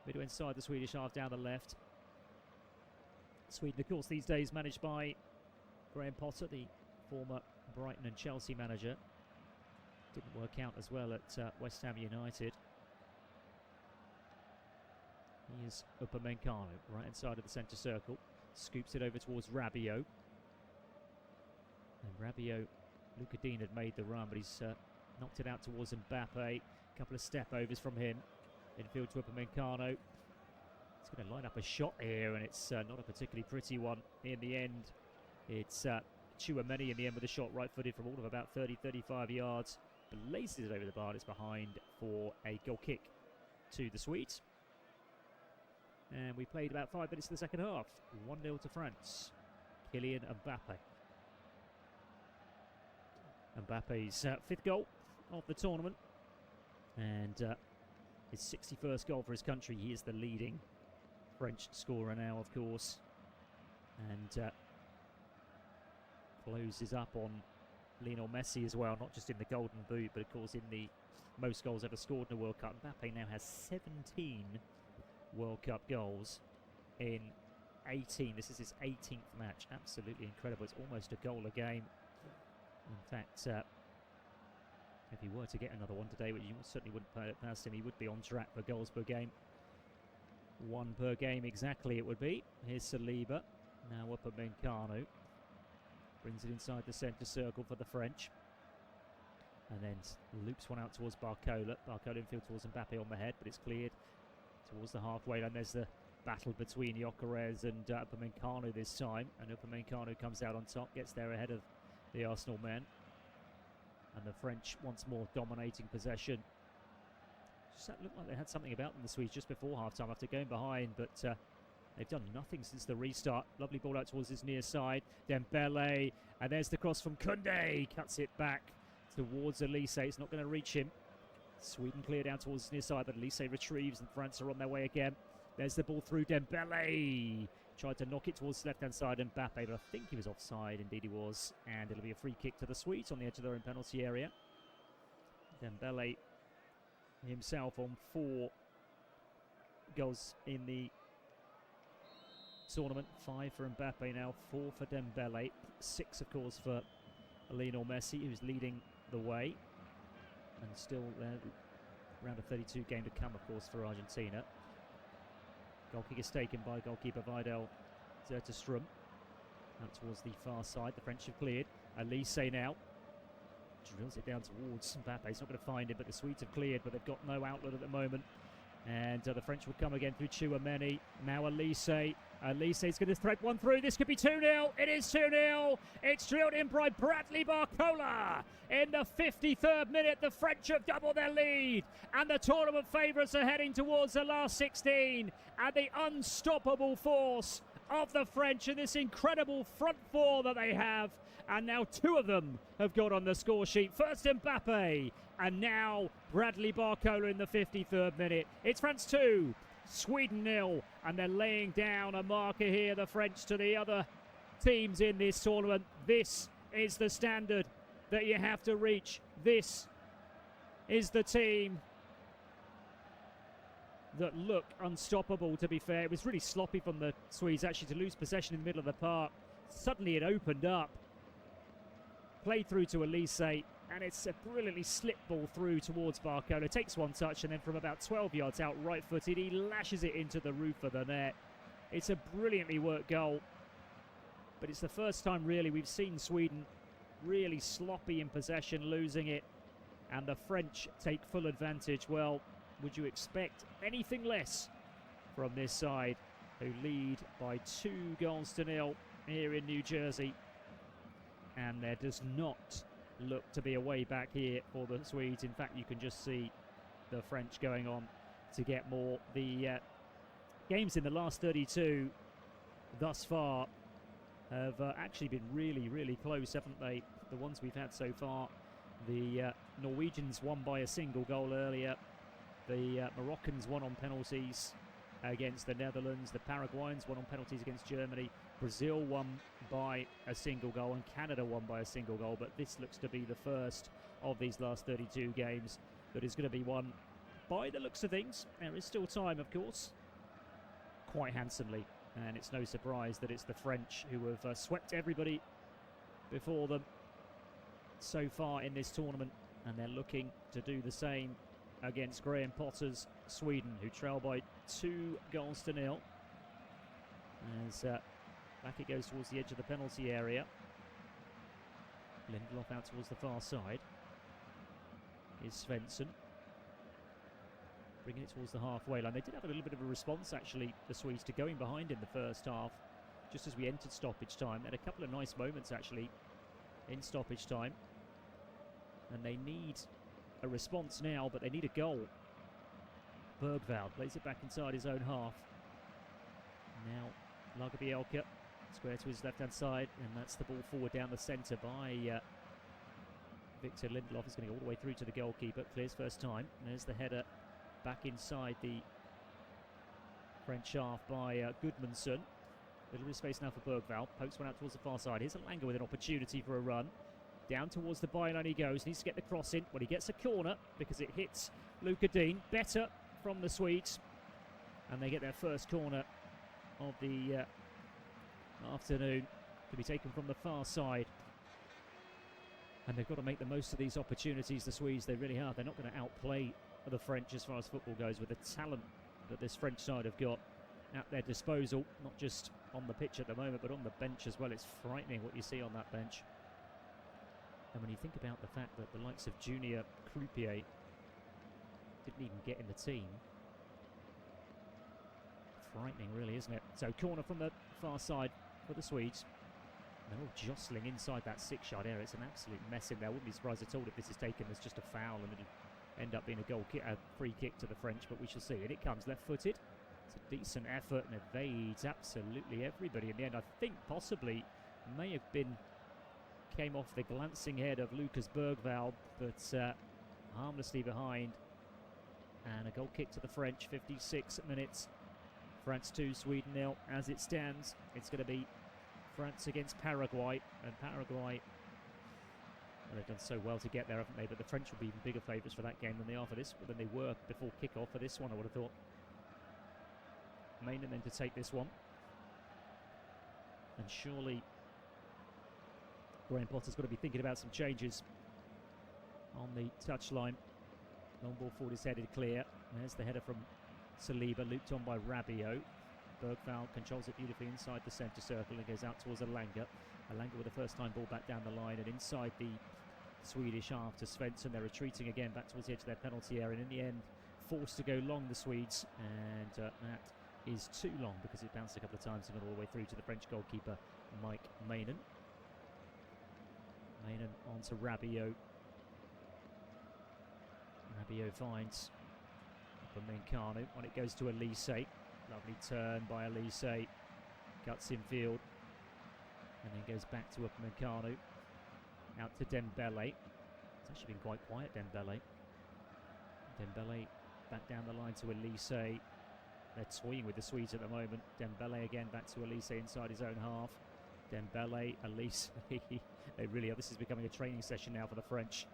Midway inside the Swedish half down the left. Sweden, of course, these days managed by Graham Potter, the former Brighton and Chelsea manager. Didn't work out as well at West Ham United. Here's Upamecano, right inside of the centre circle. Scoops it over towards Rabiot. And Rabiot, Luca Dean had made the run, but he's knocked it out towards Mbappe. A couple of step overs from him. Infield to Upamecano. He's going to line up a shot here, and it's not a particularly pretty one in the end. It's Tchouaméni in the end with a shot right-footed from all of about 30-35 yards. Blazes it over the bar, and it's behind for a goal kick to the Swedes. And we played about 5 minutes in the second half. 1-0 to France. Kylian Mbappe. Mbappe's 5th goal of the tournament. And his 61st goal for his country. He is the leading French scorer now, of course. And closes up on Lionel Messi as well, not just in the Golden Boot, but of course in the most goals ever scored in a World Cup. Mbappe now has 17 World Cup goals in 18. This is his 18th match. Absolutely incredible. It's almost a goal a game. In fact, if he were to get another one today, which you certainly wouldn't put it past him, he would be on track for goals per game. 1 per game exactly it would be. Here's Saliba. Now up at Mencano. Brings it inside the centre circle for the French. And then loops one out towards Barcola. Barcola infield towards Mbappe on the head, but it's cleared towards the halfway line. There's the battle between Gyökeres and Upamecano this time. And Upamecano comes out on top, gets there ahead of the Arsenal men. And the French once more dominating possession. Just looked like they had something about them, the Swedes, just before half-time after going behind, but they've done nothing since the restart. Lovely ball out towards his near side. Dembele, and there's the cross from Koundé. Cuts it back towards Elise. It's not going to reach him. Sweden clear down towards his near side, but Elise retrieves, and France are on their way again. There's the ball through Dembele. Tried to knock it towards the left-hand side, Mbappe, but I think he was offside. Indeed he was. And it'll be a free kick to the Swedes on the edge of their own penalty area. Dembele himself on 4 goals in the tournament. 5 for Mbappe now, 4 for Dembele. 6, of course, for Lionel Messi, who's leading the way. And still round of 32 game to come, of course, for Argentina. Goal kick is taken by goalkeeper Vidal Zertestrom. Out towards the far side. The French have cleared. Elise now drills it down towards Mbappe. He's not going to find it, but the Swedes have cleared, but they've got no outlet at the moment. And the French will come again through Chouameni. Now Elise. Elise is going to thread one through. This could be 2-0. It is 2-0. It's drilled in by Bradley Barcola. In the 53rd minute, the French have doubled their lead. And the tournament favourites are heading towards the last 16. And the unstoppable force of the French and this incredible front 4 that they have. And now 2 of them have got on the score sheet. First Mbappe, and now Bradley Barcola in the 53rd minute. It's France 2, Sweden 0, and they're laying down a marker here, the French, to the other teams in this tournament. This is the standard that you have to reach. This is the team that look unstoppable, to be fair. It was really sloppy from the Swedes, actually, to lose possession in the middle of the park. Suddenly it opened up. Played through to Elise, and it's a brilliantly slipped ball through towards Barcola. Takes one touch, and then from about 12 yards out, right-footed, he lashes it into the roof of the net. It's a brilliantly worked goal, but it's the first time, really, we've seen Sweden really sloppy in possession, losing it, and the French take full advantage. Well, would you expect anything less from this side, who lead by 2-0 here in New Jersey? And there does not look to be a way back here for the Swedes. In fact, you can just see the French going on to get more. The games in the last 32 thus far have actually been really, really close, haven't they? The ones we've had so far. The Norwegians won by a single goal earlier. The Moroccans won on penalties against the Netherlands. The Paraguayans won on penalties against Germany. Brazil won by a single goal, and Canada won by a single goal. But this looks to be the first of these last 32 games that is going to be won, by the looks of things, there is still time, of course, quite handsomely. And it's no surprise that it's the French who have swept everybody before them so far in this tournament, and they're looking to do the same against Graham Potter's Sweden, who trail by 2-0. As back it goes towards the edge of the penalty area. Lindelof out towards the far side. Is Svensson. Bringing it towards the halfway line. They did have a little bit of a response, actually, the Swedes, to going behind in the first half, just as we entered stoppage time. They had a couple of nice moments, actually, in stoppage time. And they need a response now, but they need a goal. Bergvall plays it back inside his own half. Now Lagerbielke, square to his left-hand side, and that's the ball forward down the centre by Victor Lindelof. Is going to go all the way through to the goalkeeper. Clears first time. And there's the header back inside the French half by Gudmundsson. A little bit of space now for Bergvall. Pokes one out towards the far side. Here's Elanga with an opportunity for a run. Down towards the byline he goes. Needs to get the cross in. Well, he gets a corner because it hits Luca Dean. Better from the Swedes. And they get their first corner of the afternoon to be taken from the far side. And they've got to make the most of these opportunities, the Swedes. They really are. They're not going to outplay the French as far as football goes, with the talent that this French side have got at their disposal, not just on the pitch at the moment, but on the bench as well. It's frightening what you see on that bench. And when you think about the fact that the likes of Junior Croupier didn't even get in the team, frightening really, isn't it? So corner from the far side for the Swedes. They're all jostling inside that 6-yard area. It's an absolute mess in there. I wouldn't be surprised at all if this is taken as just a foul and it'll end up being a goal kick, a free kick to the French, but we shall see. And it comes left-footed. It's a decent effort and evades absolutely everybody in the end. I think possibly may have been came off the glancing head of Lucas Bergvall, but harmlessly behind. And a goal kick to the French, 56 minutes. France 2, Sweden 0. As it stands, it's going to be France against Paraguay, and Paraguay, well, they've done so well to get there, haven't they? But the French will be even bigger favourites for that game than they are for this, than they were before kick-off for this one, I would have thought. Mainen then to take this one, and surely Graham Potter's got to be thinking about some changes on the touchline. Long ball forward is headed clear. There's the header from Saliba, looped on by Rabiot. Bergvall controls it beautifully inside the centre circle and goes out towards Elanga. Elanga with a first-time ball back down the line and inside the Swedish half to Svensson. They're retreating again back towards the edge of their penalty area, and in the end forced to go long, the Swedes, and that is too long because it bounced a couple of times and got all the way through to the French goalkeeper Mike Mainen. Mainen on to Rabiot. Rabiot finds Upamecano. On it goes to Elise. Lovely turn by Elise. Cuts in field. And then goes back to Upamecano. Out to Dembele. It's actually been quite quiet, Dembele. Dembele back down the line to Elise. They're toying with the Swedes at the moment. Dembele again back to Elise inside his own half. Dembele, Elise. They really are. This is becoming a training session now for the French.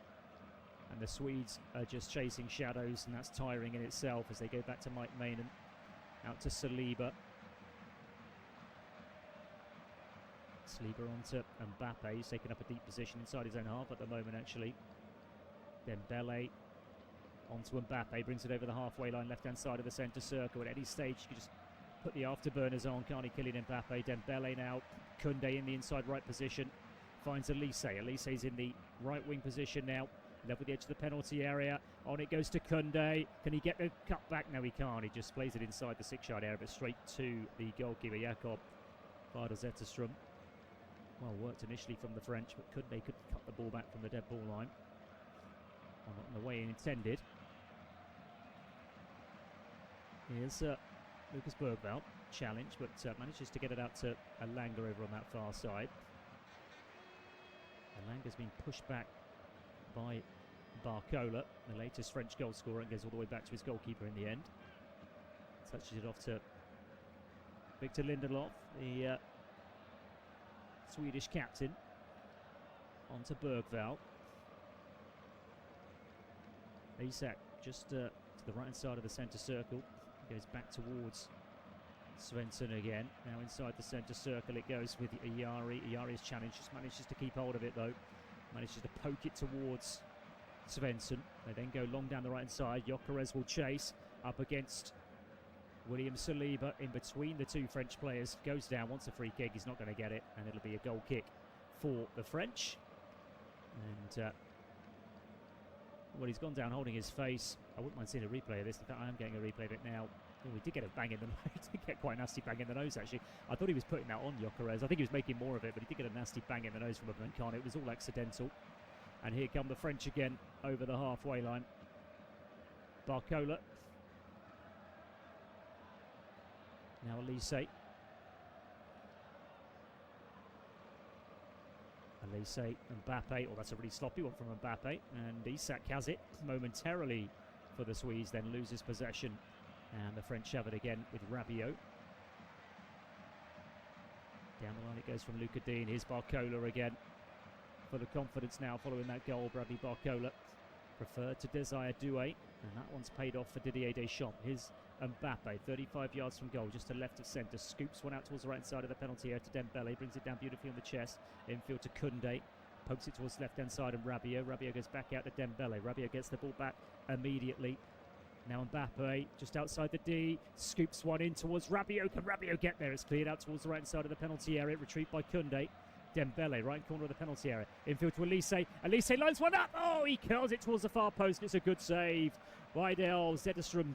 And the Swedes are just chasing shadows, and that's tiring in itself as they go back to Mike Mainen. Out to Saliba. Saliba on to Mbappe. He's taking up a deep position inside his own half at the moment, actually. Dembele on to Mbappe. Brings it over the halfway line, left-hand side of the centre circle. At any stage, you can just put the afterburners on. Can't he, Kylian Mbappe? Dembele now. Koundé in the inside right position. Finds Elise. Elise's in the right wing position now. Level with the edge of the penalty area. On it goes to Koundé. Can he get the cut back? No, he can't. He just plays it inside the 6-yard area, but straight to the goalkeeper, Jakob Varda-Zetterstrom. Well worked initially from the French, but Koundé could cut the ball back from the dead ball line. Well, not in the way intended. Here's Lucas Bergvall. Challenge, but manages to get it out to Elanga over on that far side. Elanga's been pushed back by Barcola, the latest French goal scorer, and goes all the way back to his goalkeeper in the end. Touches it off to Victor Lindelof, the Swedish captain. On to Bergvall. Isak just to the right-hand side of the centre circle. Goes back towards Svensson again. Now inside the centre circle it goes with Iyari. Iyari's challenge, just manages to keep hold of it though. Manages to poke it towards Svensson. They then go long down the right-hand side. Gyökeres will chase up against William Saliba in between the two French players. Goes down, wants a free kick. He's not going to get it, and it'll be a goal kick for the French. And well, he's gone down holding his face. I wouldn't mind seeing a replay of this. In fact, I am getting a replay of it now. Oh, we did get a bang in the nose. Did get quite a nasty bang in the nose, actually. I thought he was putting that on Gyökeres. I think he was making more of it, but he did get a nasty bang in the nose from Upamecano. It was all accidental. And here come the French again over the halfway line. Barcola. Now Elise. Mbappe. Oh, that's a really sloppy one from Mbappe. And Isak has it momentarily for the Swedes, then loses possession. And the French have it again with Rabiot. Down the line it goes from Luca Dean. Here's Barcola again. For the confidence now following that goal, Bradley Barcola preferred to Desire Doué. And that one's paid off for Didier Deschamps. His Mbappe, 35 yards from goal, just to left of centre, scoops one out towards the right side of the penalty area to Dembele, brings it down beautifully on the chest, infield to Koundé, pokes it towards the left-hand side, and Rabiot goes back out to Dembele. Rabiot gets the ball back immediately. Now Mbappe, just outside the D, scoops one in towards Rabiot. Can Rabiot get there? It's cleared out towards the right side of the penalty area, retrieved by Koundé. Dembele, right corner of the penalty area. Infield to Elise. Elise lines one up. Oh, he curls it towards the far post. It's a good save. Weidel Zetterstrom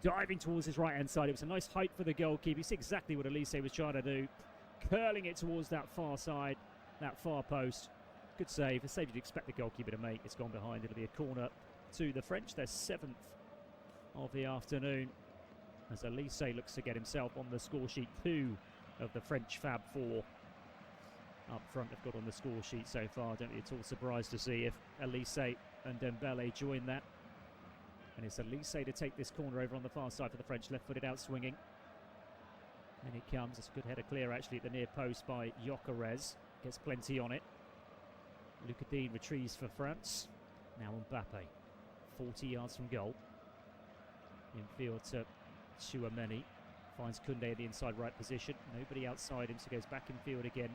diving towards his right-hand side. It was a nice height for the goalkeeper. You see exactly what Elise was trying to do. Curling it towards that far side, that far post. Good save. A save you'd expect the goalkeeper to make. It's gone behind. It'll be a corner to the French. Their 7th of the afternoon. As Elise looks to get himself on the score sheet. 2 of the French Fab 4 up front have got on the score sheet so far. Don't be at all surprised to see if Elise and Dembele join that. And it's Elise to take this corner over on the far side for the French, left-footed out swinging. And it comes, it's a good header clear actually at the near post by Gyökeres. Gets plenty on it. Lucadine retrieves for France. Now Mbappe, 40 yards from goal. Infield to Tchouameni. Finds Koundé in the inside right position. Nobody outside him, so goes back infield again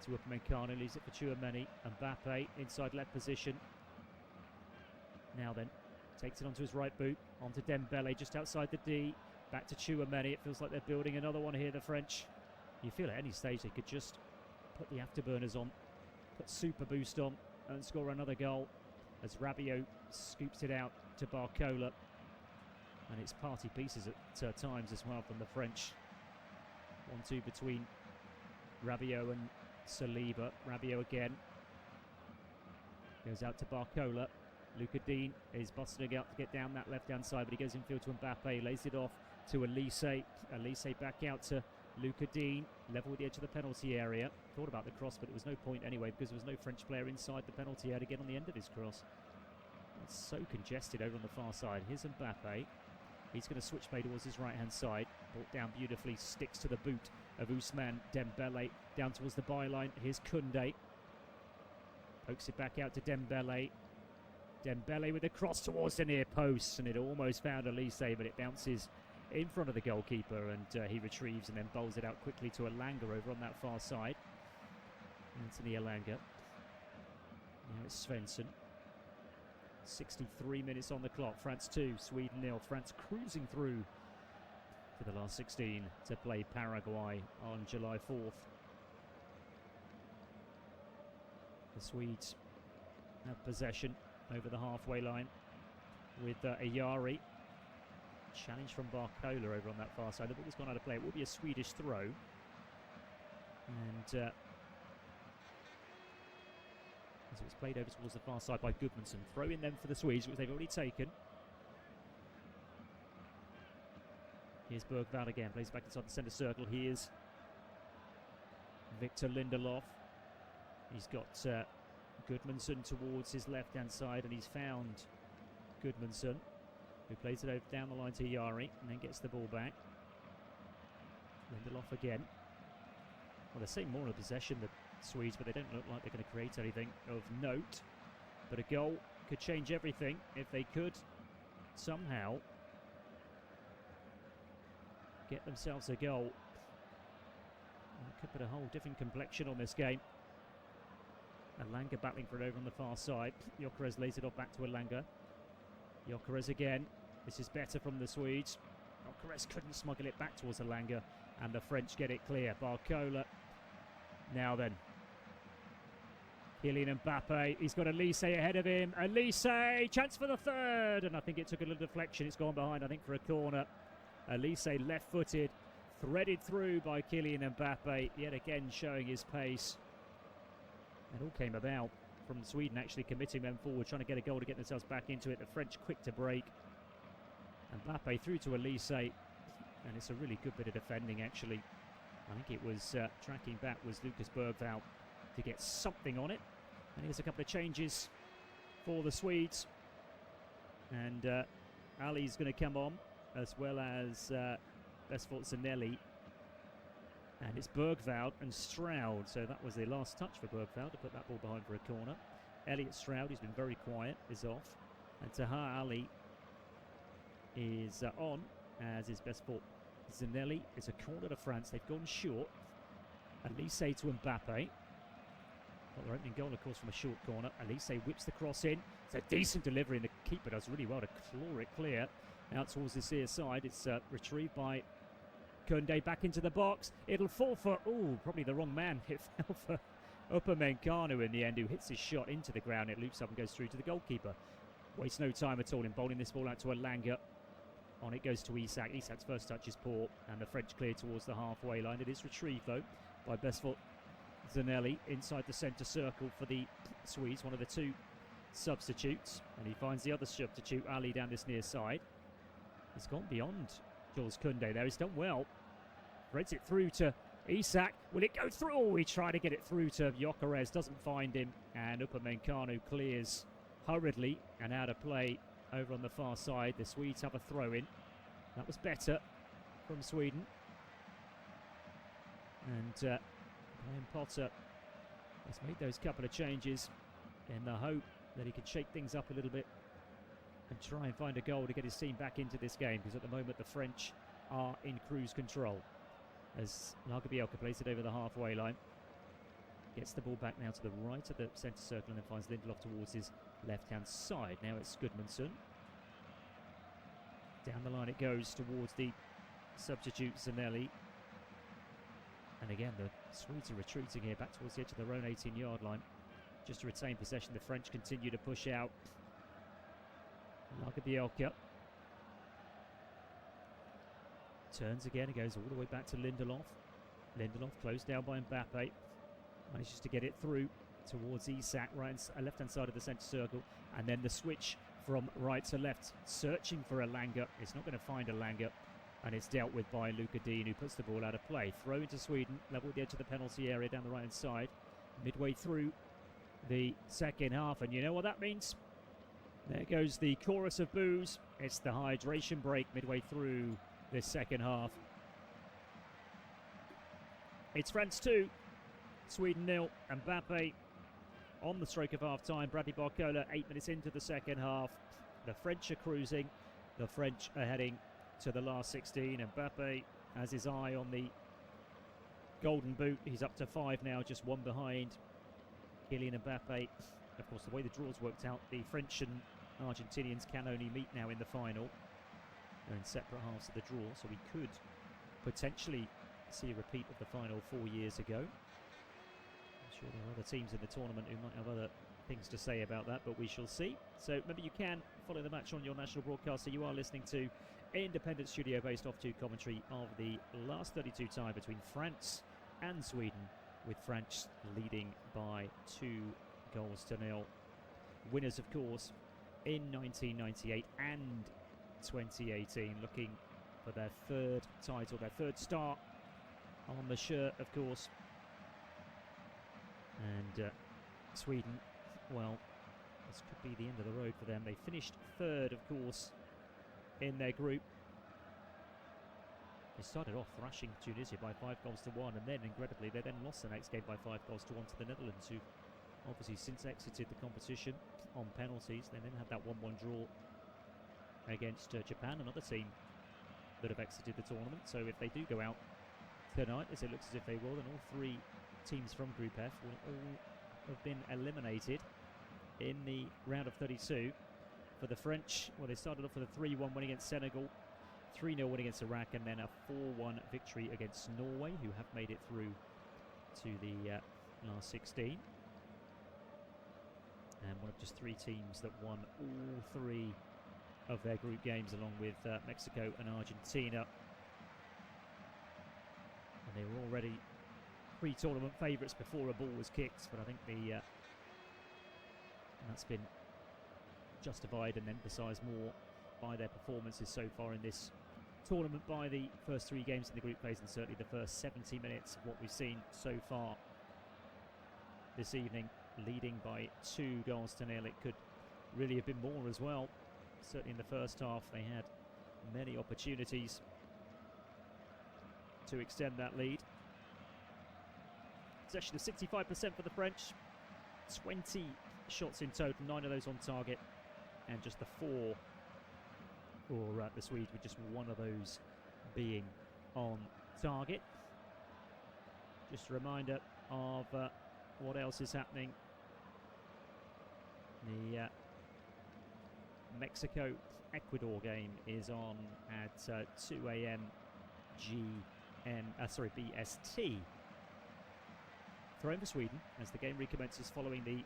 to Upamecano. Leaves it for Tchouameni. Mbappe, inside left position. Now then, takes it onto his right boot. Onto Dembele, just outside the D. Back to Tchouameni. It feels like they're building another one here, the French. You feel at any stage they could just put the afterburners on, put super boost on, and score another goal. As Rabiot scoops it out to Barcola. And it's party pieces at times as well from the French. 1-2 between Rabiot and Saliba. Rabiot again. Goes out to Barcola. Lucadine is busting out to get down that left-hand side, but he goes infield to Mbappe, lays it off to Elise. Elise back out to Lucadine, level with the edge of the penalty area. Thought about the cross, but it was no point anyway because there was no French player inside the penalty area to get on the end of his cross. It's so congested over on the far side. Here's Mbappe. He's going to switch play towards his right-hand side. Brought down beautifully, sticks to the boot of Ousmane Dembele. Down towards the byline. Here's Koundé. Pokes it back out to Dembele. Dembele with a cross towards the near post, and it almost found Elise, but it bounces in front of the goalkeeper, and he retrieves and then bowls it out quickly to Elanga over on that far side. Anthony Elanga. Now it's Svensson. 63 minutes on the clock. France 2, Sweden 0. France cruising through for the last 16 to play Paraguay on July 4th. The Swedes have possession over the halfway line with Ayari. Challenge from Barcola over on that far side. The ball has gone out of play. It will be a Swedish throw. And as it was played over towards the far side by Gudmundsson. Throw in them for the Swedes, which they've already taken. Here's Bergvall again. Plays back inside the centre circle. Here's Victor Lindelof. He's got Gudmundsson towards his left-hand side, and he's found Gudmundsson, who plays it over down the line to Yari, and then gets the ball back. Lindelof again. Well, they're saying more in possession, the Swedes, but they don't look like they're going to create anything of note. But a goal could change everything if they could somehow get themselves a goal. It could put a whole different complexion on this game. Elanga battling for it over on the far side. Gyökeres lays it off back to Elanga. Gyökeres again. This is better from the Swedes. Gyökeres couldn't smuggle it back towards Elanga, and the French get it clear. Barcola. Now then. Kylian Mbappe. He's got Elise ahead of him. Elise! Chance for the third! And I think it took a little deflection. It's gone behind, I think, for a corner. Elise left-footed. Threaded through by Kylian Mbappe. Yet again showing his pace. It all came about from Sweden actually committing them forward, trying to get a goal to get themselves back into it. The French quick to break. Mbappe through to Elise. And it's a really good bit of defending, actually. I think it was tracking back was Lucas Bergvall to get something on it. And here's a couple of changes for the Swedes. And Ali's going to come on, as well as Besfortsanelli. And it's Bergvall and Stroud. So that was the last touch for Bergvall to put that ball behind for a corner. Elliot Stroud, who's been very quiet, is off. And Taha Ali is on. as is best for Zanelli. It's a corner to France. They've gone short. Elise to Mbappe. Got their opening goal, of course, from a short corner. Elise whips the cross in. It's a decent delivery, and the keeper does really well to claw it clear out towards this ear side. It's retrieved by Koundé back into the box. It'll fall for, probably the wrong man. It fell for Upamecano in the end, who hits his shot into the ground. It loops up and goes through to the goalkeeper. Wastes no time at all in bowling this ball out to Elanga. On it goes to Isak. Isak's first touch is poor, and the French clear towards the halfway line. It is retrieved, though, by Bestfort Zanelli inside the centre circle for the Swedes, one of the two substitutes. And he finds the other substitute, Ali, down this near side. He's gone beyond Jules Koundé there. He's done well. Threads it through to Isak. Will it go through? Oh, he tried to get it through to Gyökeres. Doesn't find him. And Upamecano clears hurriedly and out of play over on the far side. The Swedes have a throw in. That was better from Sweden. And Graham Potter has made those couple of changes in the hope that he can shake things up a little bit and try and find a goal to get his team back into this game, because at the moment the French are in cruise control. As Lagerbielke plays it over the halfway line. Gets the ball back now to the right of the centre circle and then finds Lindelof towards his left-hand side. Now it's Goodmanson. Down the line it goes towards the substitute Zanelli. And again, the Swedes are retreating here back towards the edge of their own 18-yard line. Just to retain possession, the French continue to push out. Lagerbielke. Turns again, it goes all the way back to Lindelof. Lindelof closed down by Mbappe. Manages to get it through towards Isak, left-hand side of the centre circle. And then the switch from right to left, searching for Elanga. It's not going to find Elanga. And it's dealt with by Luca Dean, who puts the ball out of play. Throw into Sweden, level at the edge of the penalty area down the right-hand side. Midway through the second half. And you know what that means? There goes the chorus of boos. It's the hydration break midway through this second half. It's France 2, Sweden 0. Mbappe on the stroke of half-time. Bradley Barcola 8 minutes into the second half. The French are cruising. The French are heading to the last 16. Mbappe has his eye on the golden boot. He's up to 5 now, just one behind Kylian Mbappe. Of course, the way the draw's worked out, the French and Argentinians can only meet now in the final. They're in separate halves of the draw, so we could potentially see a repeat of the final 4 years ago. I'm sure there are other teams in the tournament who might have other things to say about that, but we shall see. So remember, you can follow the match on your national broadcaster. You are listening to independent studio-based off-2 commentary of the last 32 tie between France and Sweden, with France leading by 2 goals to 0. Winners, of course, in 1998 and 2018, looking for their third title, their third start on the shirt, of course. And Sweden, well, this could be the end of the road for them. They finished third, of course, in their group. They started off thrashing Tunisia by 5 goals to 1, and then, incredibly, they then lost the next game by 5 goals to 1 to the Netherlands, who obviously since exited the competition on penalties. They then had that 1-1 draw against Japan, another team that have exited the tournament. So if they do go out tonight, as it looks as if they will, then all 3 teams from Group F will all have been eliminated in the round of 32. For the French, well, they started off with a 3-1 win against Senegal, 3-0 win against Iraq, and then a 4-1 victory against Norway, who have made it through to the last 16. And one of just 3 teams that won all 3 of their group games, along with Mexico and Argentina. And they were already pre-tournament favourites before a ball was kicked, but I think that's been justified and emphasised more by their performances so far in this tournament, by the first 3 games in the group phase, and certainly the first 70 minutes of what we've seen so far this evening, leading by 2 goals to 0. It could really have been more as well. Certainly in the first half, they had many opportunities to extend that lead. Possession of 65% for the French, 20 shots in total, 9 of those on target, and just the 4 for the Swedes, with just one of those being on target. Just a reminder of what else is happening. The Mexico-Ecuador game is on at 2 a.m. BST. Thrown for Sweden as the game recommences following the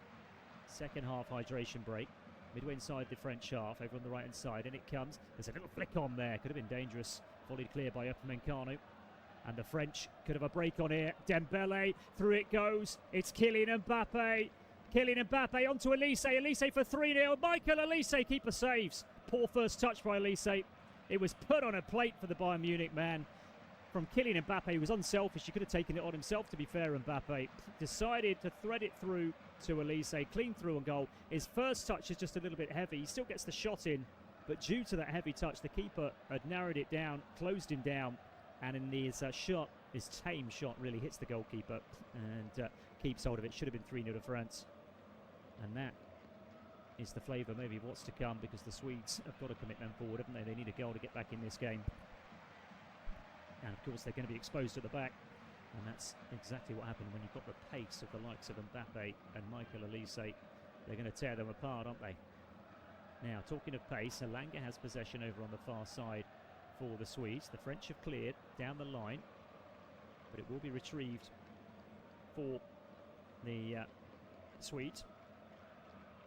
second half hydration break. Midway inside the French half, over on the right-hand side, and it comes. There's a little flick on there, could have been dangerous. Volleyed clear by Upamecano. And the French could have a break on here. Dembele, through it goes. It's Kylian Mbappe. Kylian Mbappe onto Elise. Elise for 3-0. Michael Elise, keeper saves. Poor first touch by Elise. It was put on a plate for the Bayern Munich man. From Kylian Mbappe, he was unselfish. He could have taken it on himself, to be fair. Mbappe decided to thread it through to Elise. Clean through and goal. His first touch is just a little bit heavy. He still gets the shot in, but due to that heavy touch, the keeper had narrowed it down, closed him down, and in his shot, his tame shot really hits the goalkeeper and keeps hold of it. Should have been 3-0 to France. And that is the flavour maybe of what's to come, because the Swedes have got to commit men forward, haven't they? They need a goal to get back in this game. And of course they're going to be exposed at the back, and that's exactly what happened when you've got the pace of the likes of Mbappe and Michael Elise. They're going to tear them apart, aren't they? Now, talking of pace, Elanga has possession over on the far side for the Swedes. The French have cleared down the line, but it will be retrieved for the Swedes.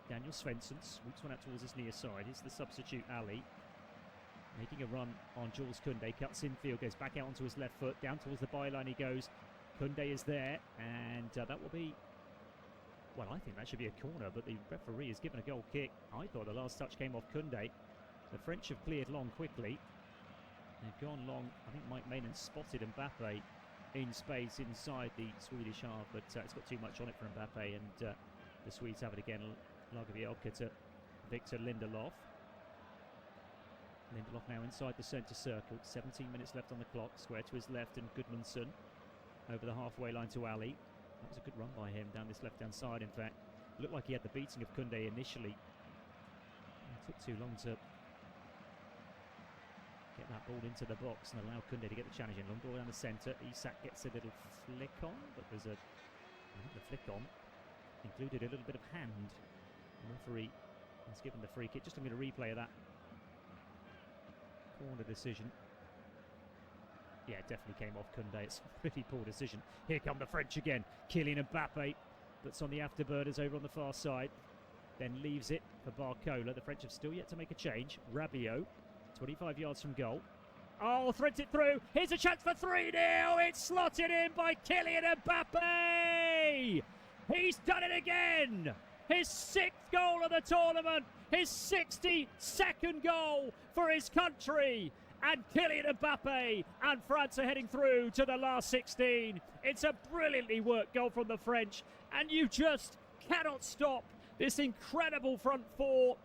Daniel Svensson swoops one out towards his near side. Here's the substitute Ali, making a run on Jules Koundé. Cuts infield, goes back out onto his left foot. Down towards the byline he goes. Koundé is there, and that will be... Well, I think that should be a corner, but the referee has given a goal kick. I thought the last touch came off Koundé. The French have cleared long quickly. They've gone long. I think Mike Maynard spotted Mbappe in space inside the Swedish half, but it's got too much on it for Mbappe, and the Swedes have it again. Lagerbielke to Victor Lindelof. Lindelof now inside the centre circle. 17 minutes left on the clock. Square to his left, and Gudmundsson over the halfway line to Ali. That was a good run by him down this left-hand side, in fact. Looked like he had the beating of Koundé initially. It took too long to get that ball into the box and allow Koundé to get the challenge in. Long ball down the centre. Isak gets a little flick on, but there's a... I think the flick on included a little bit of hand. The referee has given the free kick. Just looking at a replay of that corner decision. Yeah, it definitely came off Koundé. It's a pretty poor decision. Here come the French again. Kylian Mbappe puts on the afterburners over on the far side. Then leaves it for Barcola. The French have still yet to make a change. Rabiot, 25 yards from goal. Oh, threads it through. Here's a chance for 3-0. It's slotted in by Kylian Mbappe. He's done it again. His 6th goal of the tournament. His 62nd goal for his country. And Kylian Mbappe and France are heading through to the last 16. It's a brilliantly worked goal from the French, and you just cannot stop this incredible front four.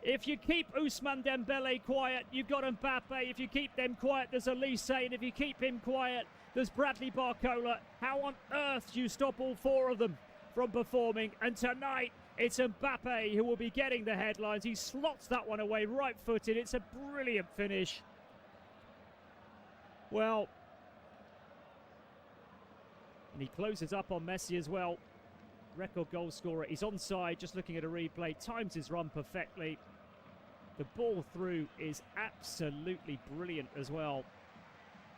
If you keep Ousmane Dembele quiet, you've got Mbappe. If you keep them quiet, there's Elise, and if you keep him quiet, there's Bradley Barcola. How on earth do you stop all 4 of them from performing? And tonight, it's Mbappe who will be getting the headlines. He slots that one away right-footed. It's a brilliant finish. Well, and he closes up on Messi as well. Record goal scorer. He's onside, just looking at a replay. Times his run perfectly. The ball through is absolutely brilliant as well.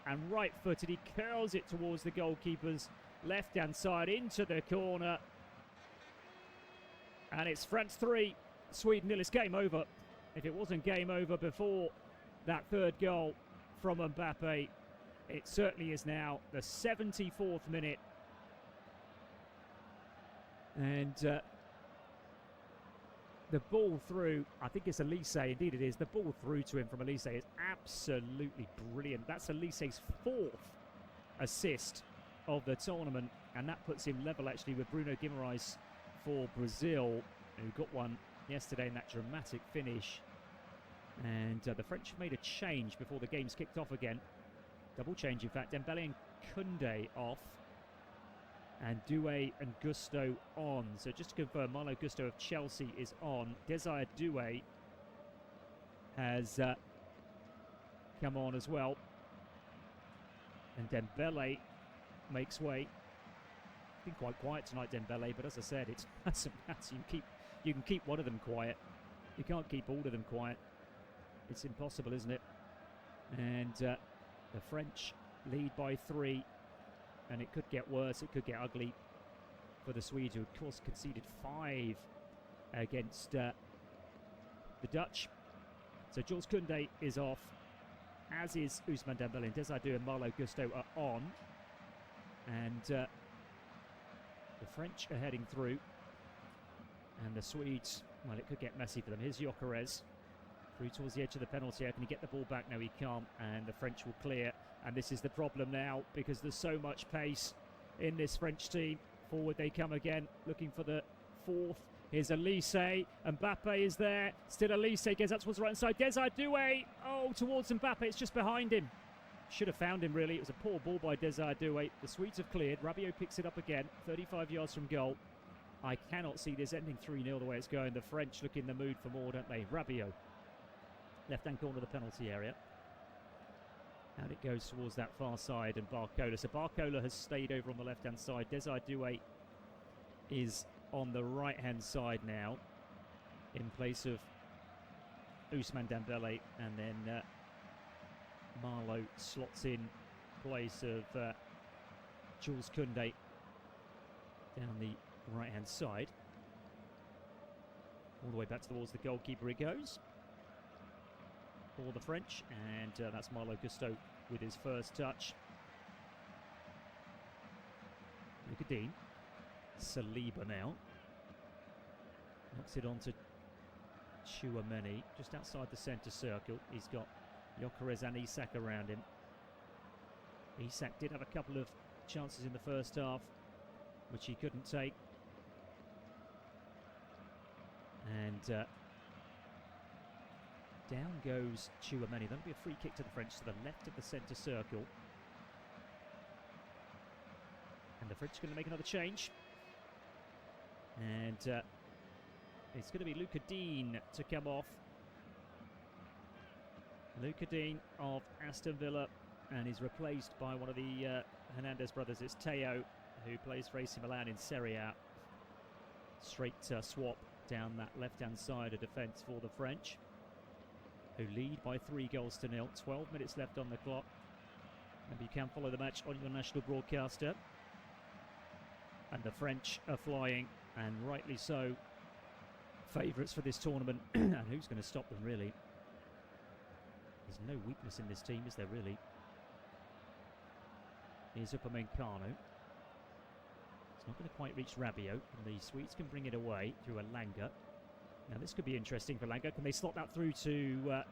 And right-footed, he curls it towards the goalkeeper's left-hand side into the corner. And it's France 3, Sweden 0. It's game over. If it wasn't game over before that 3rd goal from Mbappe, it certainly is now. The 74th minute. And the ball through, I think it's Elise, indeed it is. The ball through to him from Elise is absolutely brilliant. That's Elise's 4th assist of the tournament, and that puts him level actually with Bruno Guimaraes for Brazil, who got one yesterday in that dramatic finish. And the French made a change before the game's kicked off again. Double change, in fact. Dembele and Koundé off, and Doué and Gusto on. So just to confirm, Malo Gusto of Chelsea is on. Desire Doué has come on as well. And Dembele makes way. Been quite quiet tonight, Dembele, but as I said, it doesn't matter. You can keep one of them quiet. You can't keep all of them quiet. It's impossible, isn't it? And the French lead by 3, and it could get worse. It could get ugly for the Swedes, who of course conceded 5 against the Dutch. So Jules Koundé is off, as is Ousmane Dembele, and Desardu and Malo Gusto are on. And the French are heading through, and the Swedes, well, it could get messy for them. Here's Gyökeres through towards the edge of the penalty area. Can he get the ball back? No, he can't, and the French will clear. And this is the problem now, because there's so much pace in this French team. Forward they come again, looking for the 4th. Here's Elise. Mbappe is there. Still Elise gets up towards the right side. Desardu, towards Mbappe. It's just behind him. Should have found him, really. It was a poor ball by Desardu. The Swedes have cleared. Rabiot picks it up again, 35 yards from goal. I cannot see this ending 3-0 the way it's going. The French look in the mood for more, don't they? Rabiot, left-hand corner of the penalty area. And it goes towards that far side, and Barcola. So Barcola has stayed over on the left-hand side. Desardu is on the right-hand side now, in place of Ousmane Dembele, and then Marlowe slots in place of Jules Koundé down the right-hand side. All the way back towards the goalkeeper it goes for the French, and that's Malo Gusto with his first touch. Look at Dean. Saliba now. Knocks it on to Tchouameni, just outside the centre circle. He's got Gyökeres and Isak around him. Isak did have a couple of chances in the first half, which he couldn't take. And down goes Tchouameni. That'll be a free kick to the French to the left of the centre circle. And the French are going to make another change. And it's going to be Luca Dean to come off. Luca Dean of Aston Villa, and he's replaced by one of the Hernandez brothers. It's Teo, who plays for AC Milan in Serie A. Straight swap down that left-hand side of defence for the French, who lead by 3-0. 12 minutes left on the clock. And you can follow the match on your national broadcaster. And the French are flying, and rightly so. Favourites for this tournament. And who's going to stop them, really? There's no weakness in this team, is there, really? Here's Upamecano. It's not going to quite reach Rabiot, and the Swedes can bring it away through Elanga. Now this could be interesting for Elanga. Can they slot that through to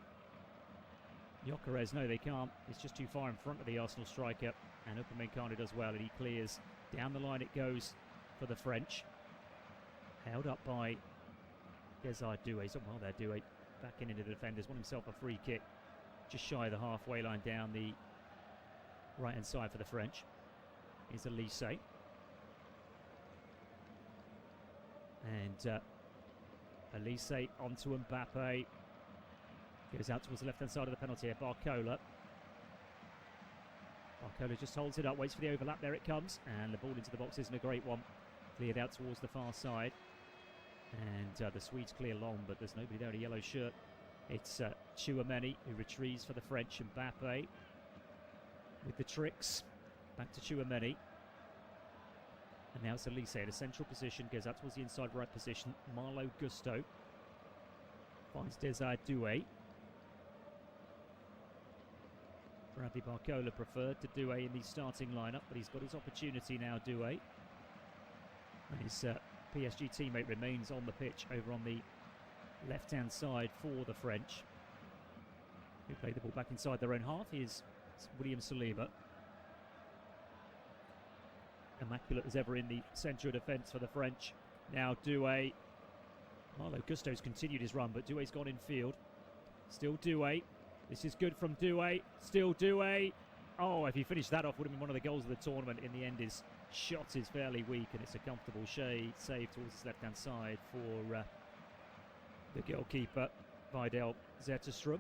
Gyökeres? No, they can't. It's just too far in front of the Arsenal striker, and Upamecano does well, and he clears. Down the line it goes for the French. Held up by Desardu. He's done well there, Doué. Backing into the defenders. Won himself a free kick just shy of the halfway line down the right-hand side for the French. Here's Elise. And Elise onto Mbappe. Goes out towards the left-hand side of the penalty here. Barcola. Barcola just holds it up, waits for the overlap. There it comes. And the ball into the box isn't a great one. Cleared out towards the far side. And the Swedes clear long, but there's nobody there in a yellow shirt. It's Tchouameni who retrieves for the French. Mbappe with the tricks. Back to Tchouameni. And now it's Elise in a central position. Goes out towards the inside right position. Malo Gusto finds Desardu. Bradley Barcola preferred to Doué in the starting lineup, but he's got his opportunity now, Doué. And his PSG teammate remains on the pitch over on the left-hand side for the French, who play the ball back inside their own half. Here's William Saliba. Immaculate as ever in the centre of defence for the French. Now Doué. Malo Gusto's continued his run, but Doué's gone in field. Still Doué. This is good from Doué. Still Doué. Oh, if he finished that off, would have been one of the goals of the tournament. In the end, his shot is fairly weak, and it's a comfortable save towards his left-hand side for the goalkeeper. Vidal Zetterstrom.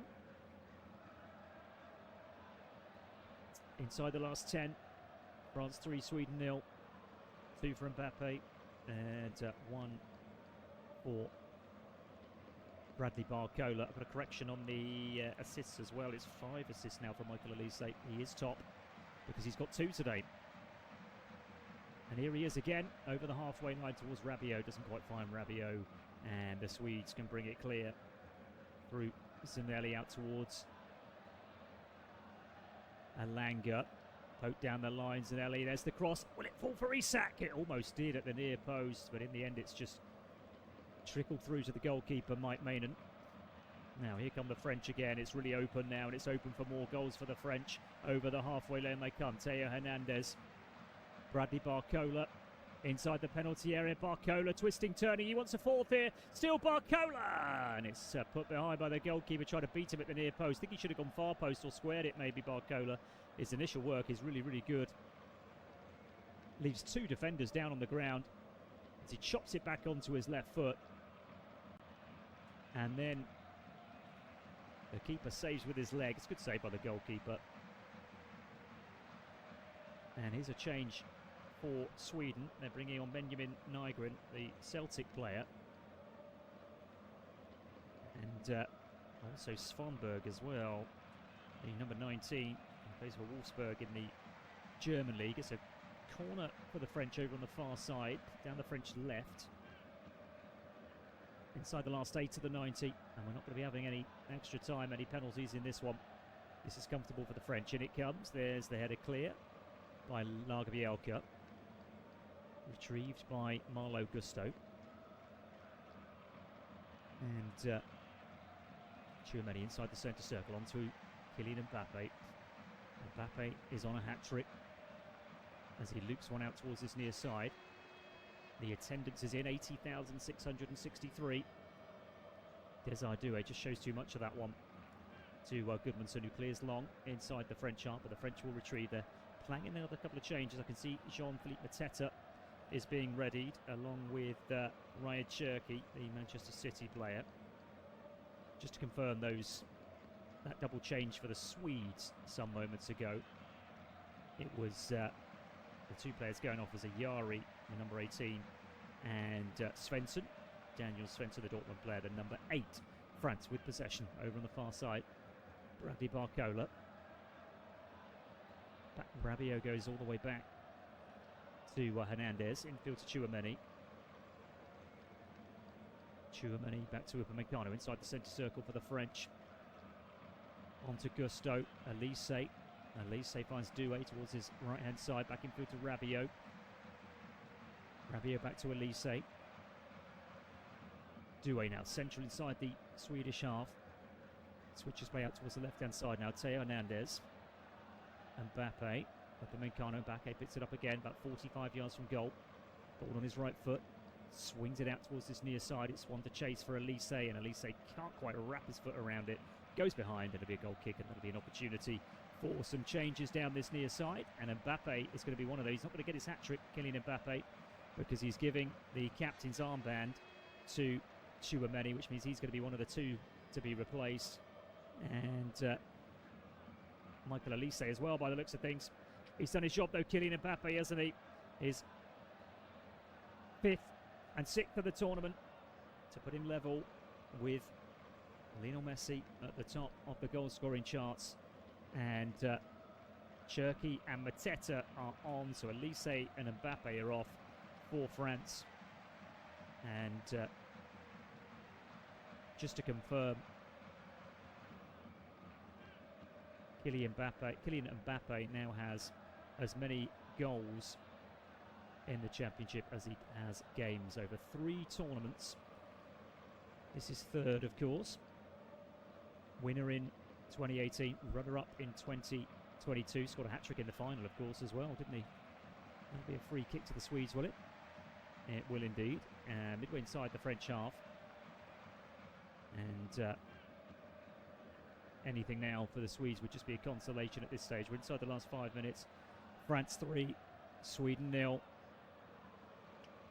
Inside the last 10, France 3, Sweden 0. 2 for Mbappe and 1 for Bradley Barcola. I've got a correction on the assists as well. It's 5 assists now for Michael Elise. He is top because he's got 2 today. And here he is again over the halfway line towards Rabiot. Doesn't quite find Rabiot, and the Swedes can bring it clear through Zanelli out towards Alanga. Poke down the line, Zanelli. There's the cross. Will it fall for Isak? It almost did at the near post, but in the end it's just trickled through to the goalkeeper, Mike Maignan. Now here come the French again. It's really open now, and it's open for more goals for the French. Over the halfway lane they come. Theo Hernandez. Bradley Barcola inside the penalty area. Barcola twisting, turning. He wants a fourth here. Still Barcola! And it's put behind by the goalkeeper, trying to beat him at the near post. I think he should have gone far post or squared it maybe, Barcola. His initial work is really, really good. Leaves 2 defenders down on the ground as he chops it back onto his left foot. And then the keeper saves with his leg. It's a good save by the goalkeeper. And here's a change for Sweden. They're bringing on Benjamin Nygren, the Celtic player. And also Svanberg as well, the number 19, who plays for Wolfsburg in the German league. It's a corner for the French over on the far side, down the French left. Inside the last 8 of the 90, and we're not going to be having any extra time, any penalties in this one. This is comfortable for the French. In it comes. There's the header clear by Lagerbielke. Retrieved by Marlo Gusto. And Tchouameni inside the centre circle onto Kylian Mbappe. Mbappe is on a hat-trick as he loops one out towards his near side. The attendance is in, 80,663. Desardoué just shows too much of that one to Goodmanson, who clears long inside the French half, but the French will retrieve. They're planning another couple of changes. I can see Jean-Philippe Mateta is being readied along with Ryan Cherky, the Manchester City player. Just to confirm that double change for the Swedes some moments ago. It was the 2 players going off as Yari, the number 18, and Svensson, Daniel Svensson, the Dortmund player, the number 8. France with possession over on the far side. Bradley Barcola. Rabiot goes all the way back to Hernandez. Infield to Tchouameni. Tchouameni back to Upamecano inside the centre circle for the French. On to Gusto. Elise. Elise finds Doué towards his right-hand side. Back infield to Rabiot. Rabiot back to Elise. Doué now central inside the Swedish half. Switches way out towards the left-hand side now. Theo Hernandez. Mbappe. Upamecano. Mbappe picks it up again, about 45 yards from goal. Ball on his right foot. Swings it out towards this near side. It's one to chase for Elise, and Elise can't quite wrap his foot around it. Goes behind, and it'll be a goal kick, and that'll be an opportunity for some changes down this near side. And Mbappe is going to be one of those. He's not going to get his hat-trick, Kylian Mbappe, because he's giving the captain's armband to Tchouameni, which means he's going to be one of the 2 to be replaced. And Michael Elise as well, by the looks of things. He's done his job, though, Kylian Mbappe, hasn't he? His 5th and 6th of the tournament to put him level with Lionel Messi at the top of the goal-scoring charts. And Cherky and Mateta are on, so Elise and Mbappe are off for France. And just to confirm, Kylian Mbappe now has as many goals in the championship as he has games over 3 tournaments. This is 3rd, of course. Winner in 2018, runner-up in 2022. Scored a hat-trick in the final, of course, as well, didn't he? That'll be a free kick to the Swedes, will it? It will indeed. Midway inside the French half. And anything now for the Swedes would just be a consolation at this stage. We're inside the last 5 minutes. France 3, Sweden 0.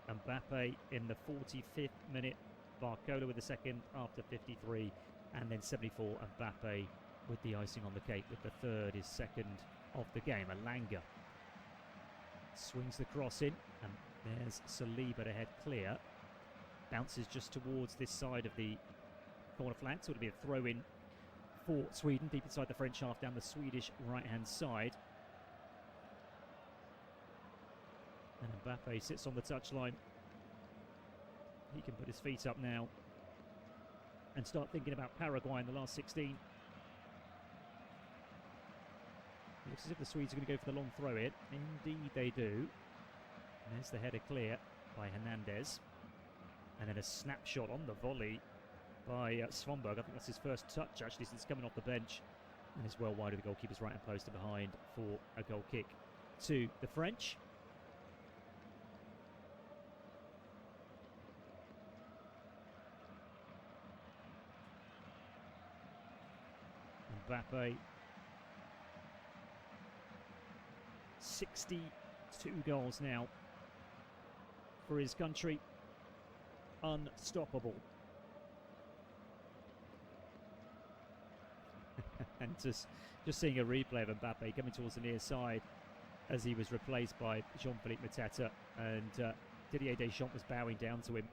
Mbappe in the 45th minute. Barcola with the second after 53. And then 74, Mbappe with the icing on the cake, with the third, his second of the game. Elanga swings the cross in, and there's Saliba to head clear. Bounces just towards this side of the corner flag, so it'll be a throw-in for Sweden, deep inside the French half, down the Swedish right-hand side. And Mbappe sits on the touchline. He can put his feet up now and start thinking about Paraguay in the last 16. It looks as if the Swedes are going to go for the long throw in. Indeed they do. And there's the header clear by Hernandez. And then a snapshot on the volley by Svanberg. I think that's his first touch actually since coming off the bench. And it's well wide of the goalkeeper's right-hand post and behind for a goal kick to the French. Mbappe, 62 goals now for his country. Unstoppable. And just seeing a replay of Mbappe coming towards the near side as he was replaced by Jean-Philippe Mateta, and Didier Deschamps was bowing down to him.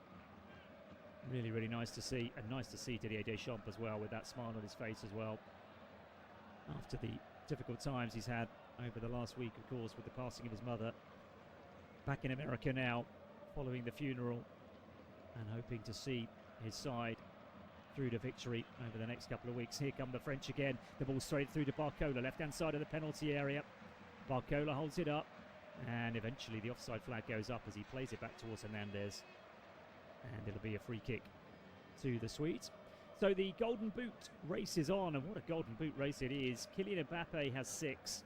Really, really nice to see, and nice to see Didier Deschamps as well, with that smile on his face as well, after the difficult times he's had over the last week, of course, with the passing of his mother. Back in America now, following the funeral, and hoping to see his side through to victory over the next couple of weeks. Here come the French again. The ball straight through to Barcola, left-hand side of the penalty area. Barcola holds it up, and eventually the offside flag goes up as he plays it back towards Hernandez. And it'll be a free kick to the Swedes. So the Golden Boot race is on, and what a Golden Boot race it is. Kylian Mbappe has 6,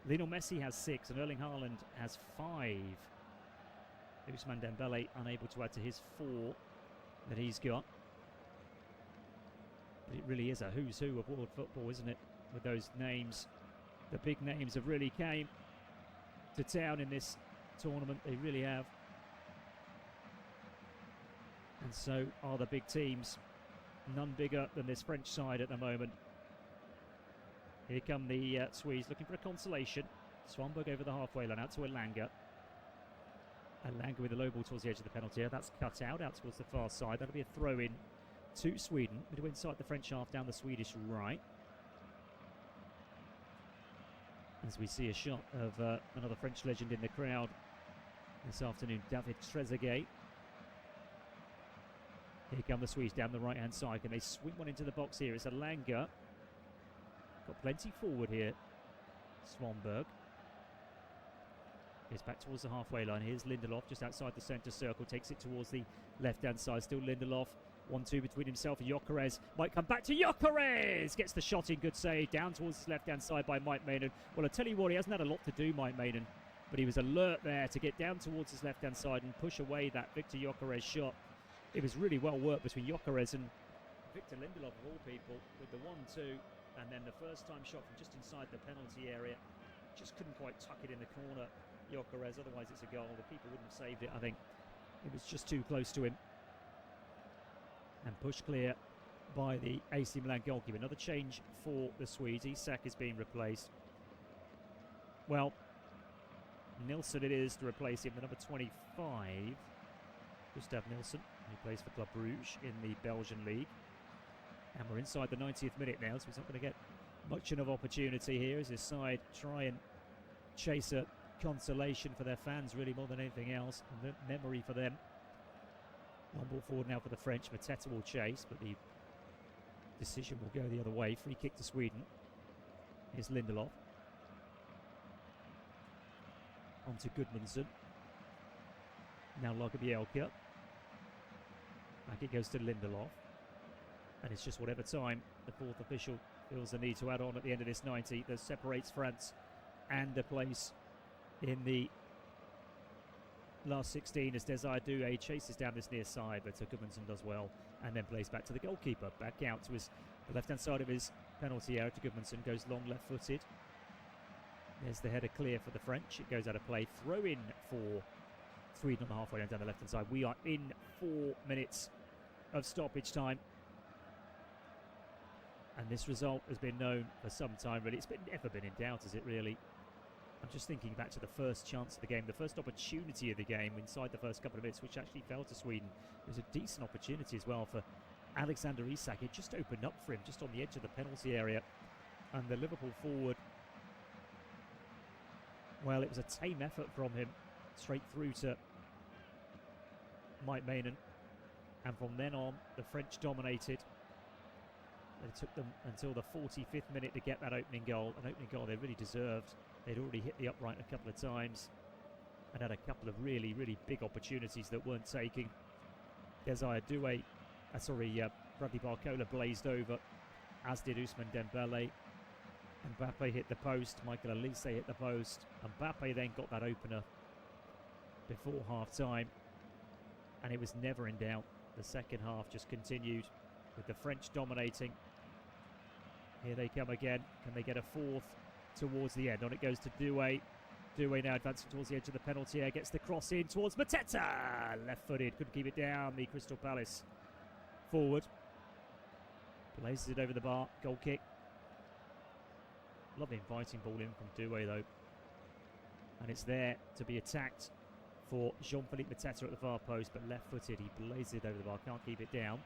Lionel Messi has 6, and Erling Haaland has 5. Ousmane Dembele unable to add to his 4 that he's got. But it really is a who's who of world football, isn't it? With those names. The big names have really came to town in this tournament. They really have. And so are the big teams. None bigger than this French side at the moment. Here come the Swedes looking for a consolation. Svanberg over the halfway line, out to Elanga. Elanga with the low ball towards the edge of the penalty area. That's cut out towards the far side. That'll be a throw in to Sweden. Middle inside the French half, down the Swedish right. As we see a shot of another French legend in the crowd this afternoon, David Trezeguet. Here come the Swedes down the right-hand side. Can they swing one into the box here? It's Elanga. Got plenty forward here. Svanberg. Goes back towards the halfway line. Here's Lindelof just outside the centre circle. Takes it towards the left-hand side. Still Lindelof. 1-2 between himself and Gyökeres. Might come back to Gyökeres. Gets the shot in. Good save. Down towards his left-hand side by Mike Maynard. Well, I tell you what, he hasn't had a lot to do, Mike Maynard. But he was alert there to get down towards his left-hand side and push away that Victor Gyökeres shot. It was really well worked between Gyökeres and Victor Lindelof, of all people, with the 1-2. And then the first time shot from just inside the penalty area. Just couldn't quite tuck it in the corner, Gyökeres. Otherwise it's a goal. The keeper wouldn't have saved it, I think. It was just too close to him. And pushed clear by the AC Milan goalkeeper. Another change for the Swedes. Isak is being replaced. Well, Nilsson it is to replace him, the number 25. Gustav Nilsson, who plays for Club Brugge in the Belgian league. And we're inside the 90th minute now, so he's not going to get much of an opportunity here as his side try and chase a consolation for their fans, really, more than anything else. And memory for them. Long ball forward now for the French. Mateta will chase, but the decision will go the other way. Free kick to Sweden. Here's Lindelof. On to Gudmundsson. Now Lagerbielke. Back it goes to Lindelof. And it's just whatever time the fourth official feels the need to add on at the end of this 90 that separates France and the place in the last 16 as Desire Doué chases down this near side, but Gudmundsson does well and then plays back to the goalkeeper. Back out to the left-hand side of his penalty area to Gudmundsson. Goes long left-footed. There's the header clear for the French. It goes out of play. Throw in for Sweden on the halfway down the left-hand side. We are in 4 minutes of stoppage time. And this result has been known for some time, really. It's never been in doubt, has it, really? I'm just thinking back to the first chance of the game, the first opportunity of the game inside the first couple of minutes, which actually fell to Sweden. It was a decent opportunity as well for Alexander Isak. It just opened up for him, just on the edge of the penalty area. And the Liverpool forward, well, it was a tame effort from him, straight through to Mike Maignan. And from then on, the French dominated. It took them until the 45th minute to get that opening goal. An opening goal they really deserved. They'd already hit the upright a couple of times and had a couple of really, really big opportunities that weren't taking. Desire Doué, Bradley Barcola blazed over, as did Ousmane Dembele. Mbappe hit the post, Michael Olise hit the post. Mbappe then got that opener before half-time, and it was never in doubt. The second half just continued with the French dominating. Here they come again. Can they get a fourth towards the end? On it goes to Doué. Doué now advancing towards the edge of the penalty area. Gets the cross in towards Mateta. Left-footed. Couldn't keep it down. The Crystal Palace forward. Blazes it over the bar. Goal kick. Lovely inviting ball in from Doué, though. And it's there to be attacked for Jean-Philippe Mateta at the far post, but left-footed. He blazes it over the bar. Can't keep it down.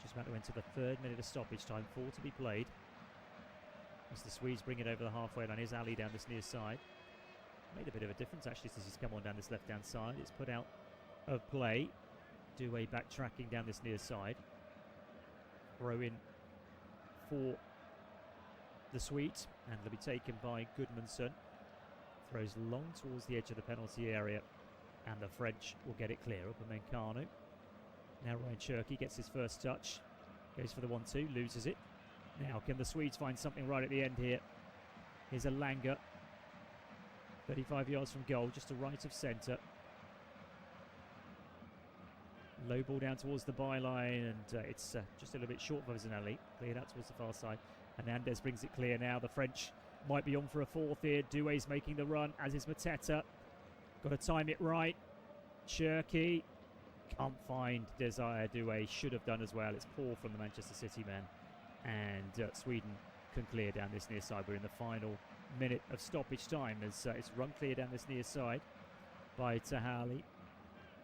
Just about to enter the third minute of stoppage time, 4 to be played. As the Swedes bring it over the halfway line, is Ali down this near side. Made a bit of a difference actually since he's come on down this left-hand side. It's put out of play. Doué backtracking down this near side. Throw in for the Swedes, and it'll be taken by Goodmanson. Throws long towards the edge of the penalty area, and the French will get it clear. Upamecano. Now Ryan Cherky gets his first touch. Goes for the 1-2, loses it. Now can the Swedes find something right at the end here? Here's a Langer. 35 yards from goal, just to right of centre. Low ball down towards the byline, and it's just a little bit short for Vizinelli. Cleared out towards the far side. Hernandez brings it clear now. The French might be on for a fourth here. Doué's making the run, as is Mateta. Got to time it right. Cherky. Can't find Desire Doué. Should have done as well. It's poor from the Manchester City men. And Sweden can clear down this near side. We're in the final minute of stoppage time as it's run clear down this near side by Tahali.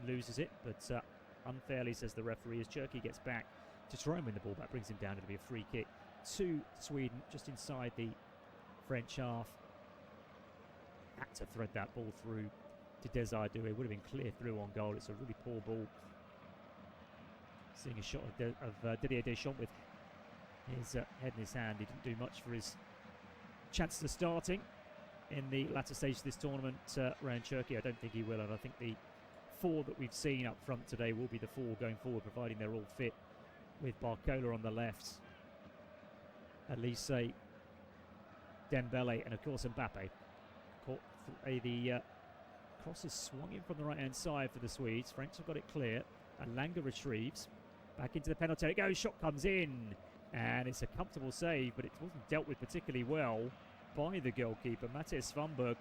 Loses it, but unfairly, says the referee, as Cherky gets back to try and win the ball back. Brings him down. It'll be a free kick to Sweden, just inside the French half. Had to thread that ball through to Desire Doué. Would have been clear through on goal. It's a really poor ball. Seeing a shot of Didier Deschamps with his head in his hand. He didn't do much for his chances of starting in the latter stage of this tournament. Ryan Cherky, I don't think he will, and I think the 4 that we've seen up front today will be the 4 going forward, providing they're all fit, with Barcola on the left, Olise, Dembele, and of course Mbappe. The cross is swung in from the right-hand side for the Swedes. French have got it clear, and Langer retrieves. Back into the penalty area. It goes, shot comes in, and it's a comfortable save, but it wasn't dealt with particularly well by the goalkeeper. Matthias Svanberg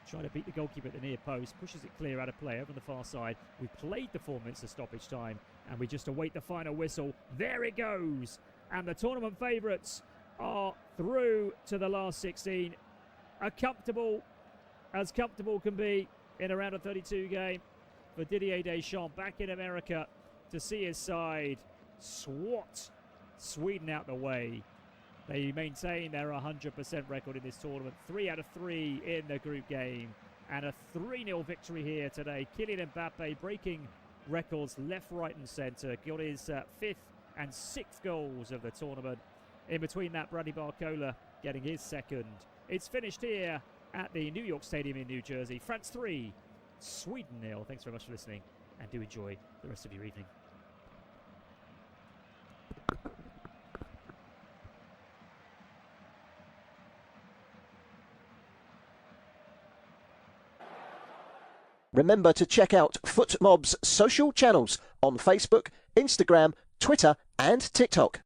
trying to beat the goalkeeper at the near post, pushes it clear out of play over on the far side. We've played the 4 minutes of stoppage time, and we just await the final whistle. There it goes, and the tournament favourites are through to the last 16. As comfortable can be in a round of 32 game for Didier Deschamps back in America to see his side swat Sweden out the way. They maintain their 100% record in this tournament. 3 out of 3 in the group game, and a 3-0 victory here today. Kylian Mbappe breaking records left, right and centre. Got his 5th and 6th goals of the tournament. In between that, Bradley Barcola getting his 2nd. It's finished here at the New York Stadium in New Jersey. France 3, Sweden 0. Thanks very much for listening, and do enjoy the rest of your evening. Remember to check out FootMob's social channels on Facebook, Instagram, Twitter and TikTok.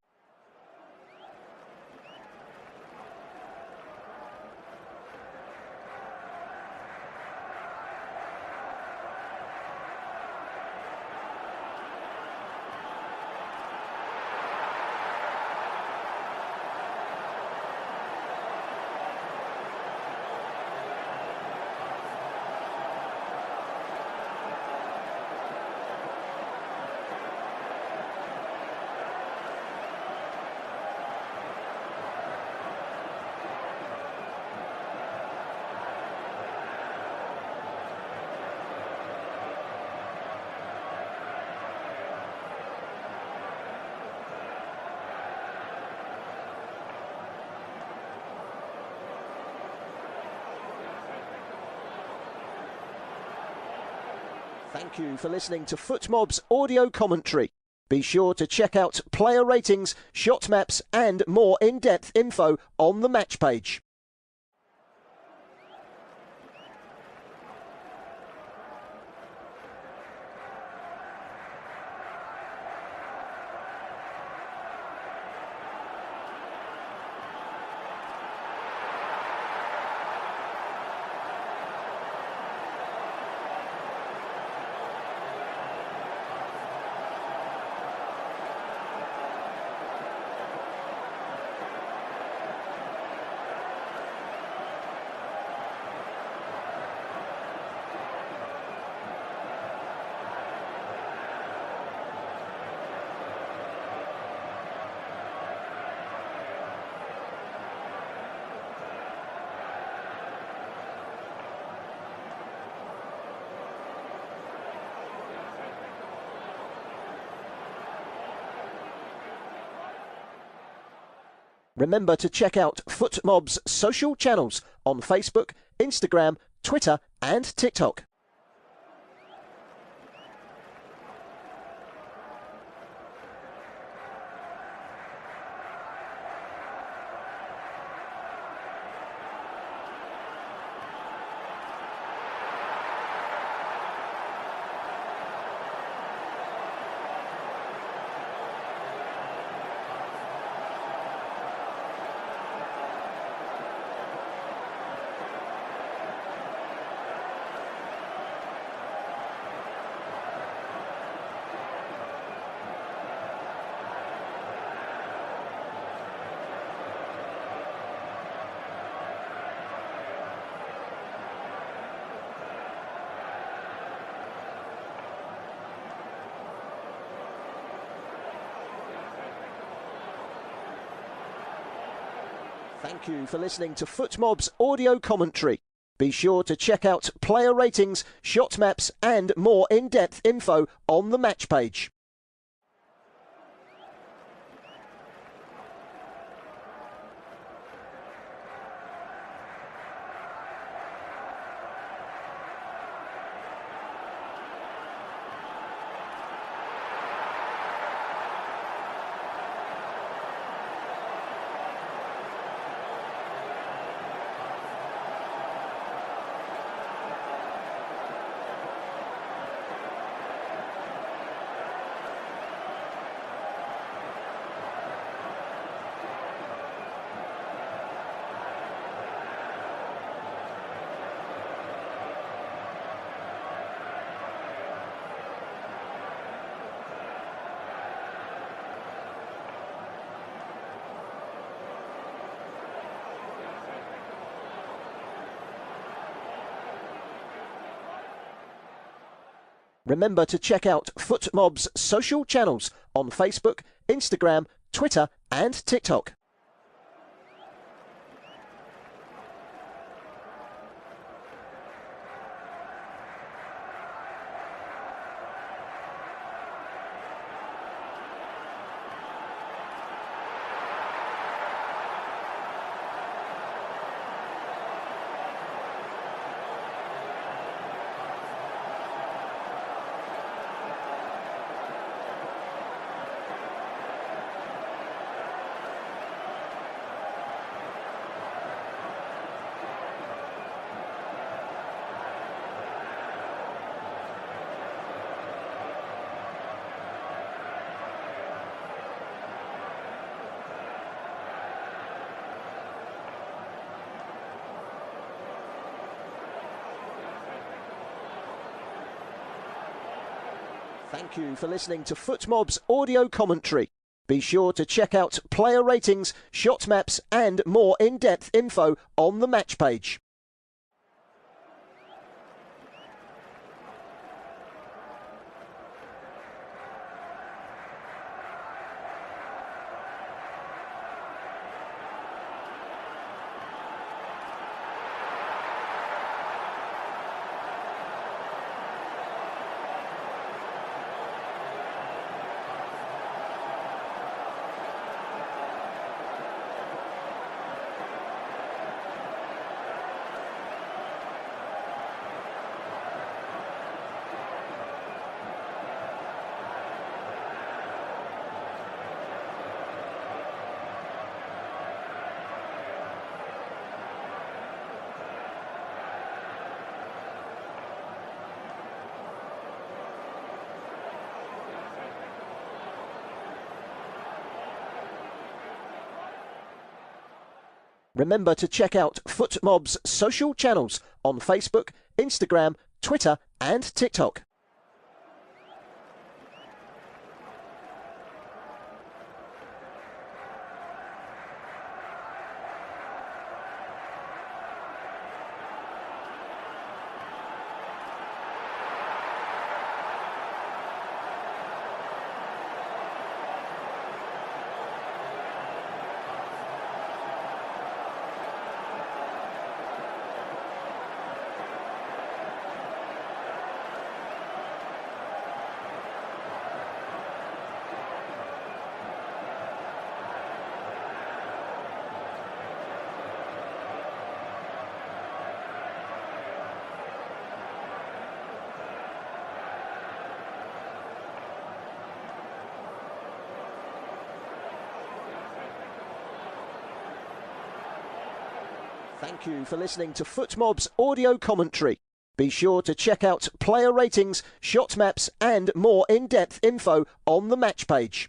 Thank you for listening to FootMob's audio commentary. Be sure to check out player ratings, shot maps and more in-depth info on the match page. Remember to check out FootMob's social channels on Facebook, Instagram, Twitter and TikTok. Thank you for listening to FootMob's audio commentary. Be sure to check out player ratings, shot maps and more in-depth info on the match page. Remember to check out FootMob's social channels on Facebook, Instagram, Twitter and TikTok. Thank you for listening to FootMob's audio commentary. Be sure to check out player ratings, shot maps and more in-depth info on the match page. Remember to check out FootMob's social channels on Facebook, Instagram, Twitter and TikTok. Thank you for listening to FootMob's audio commentary. Be sure to check out player ratings, shot maps and more in-depth info on the match page.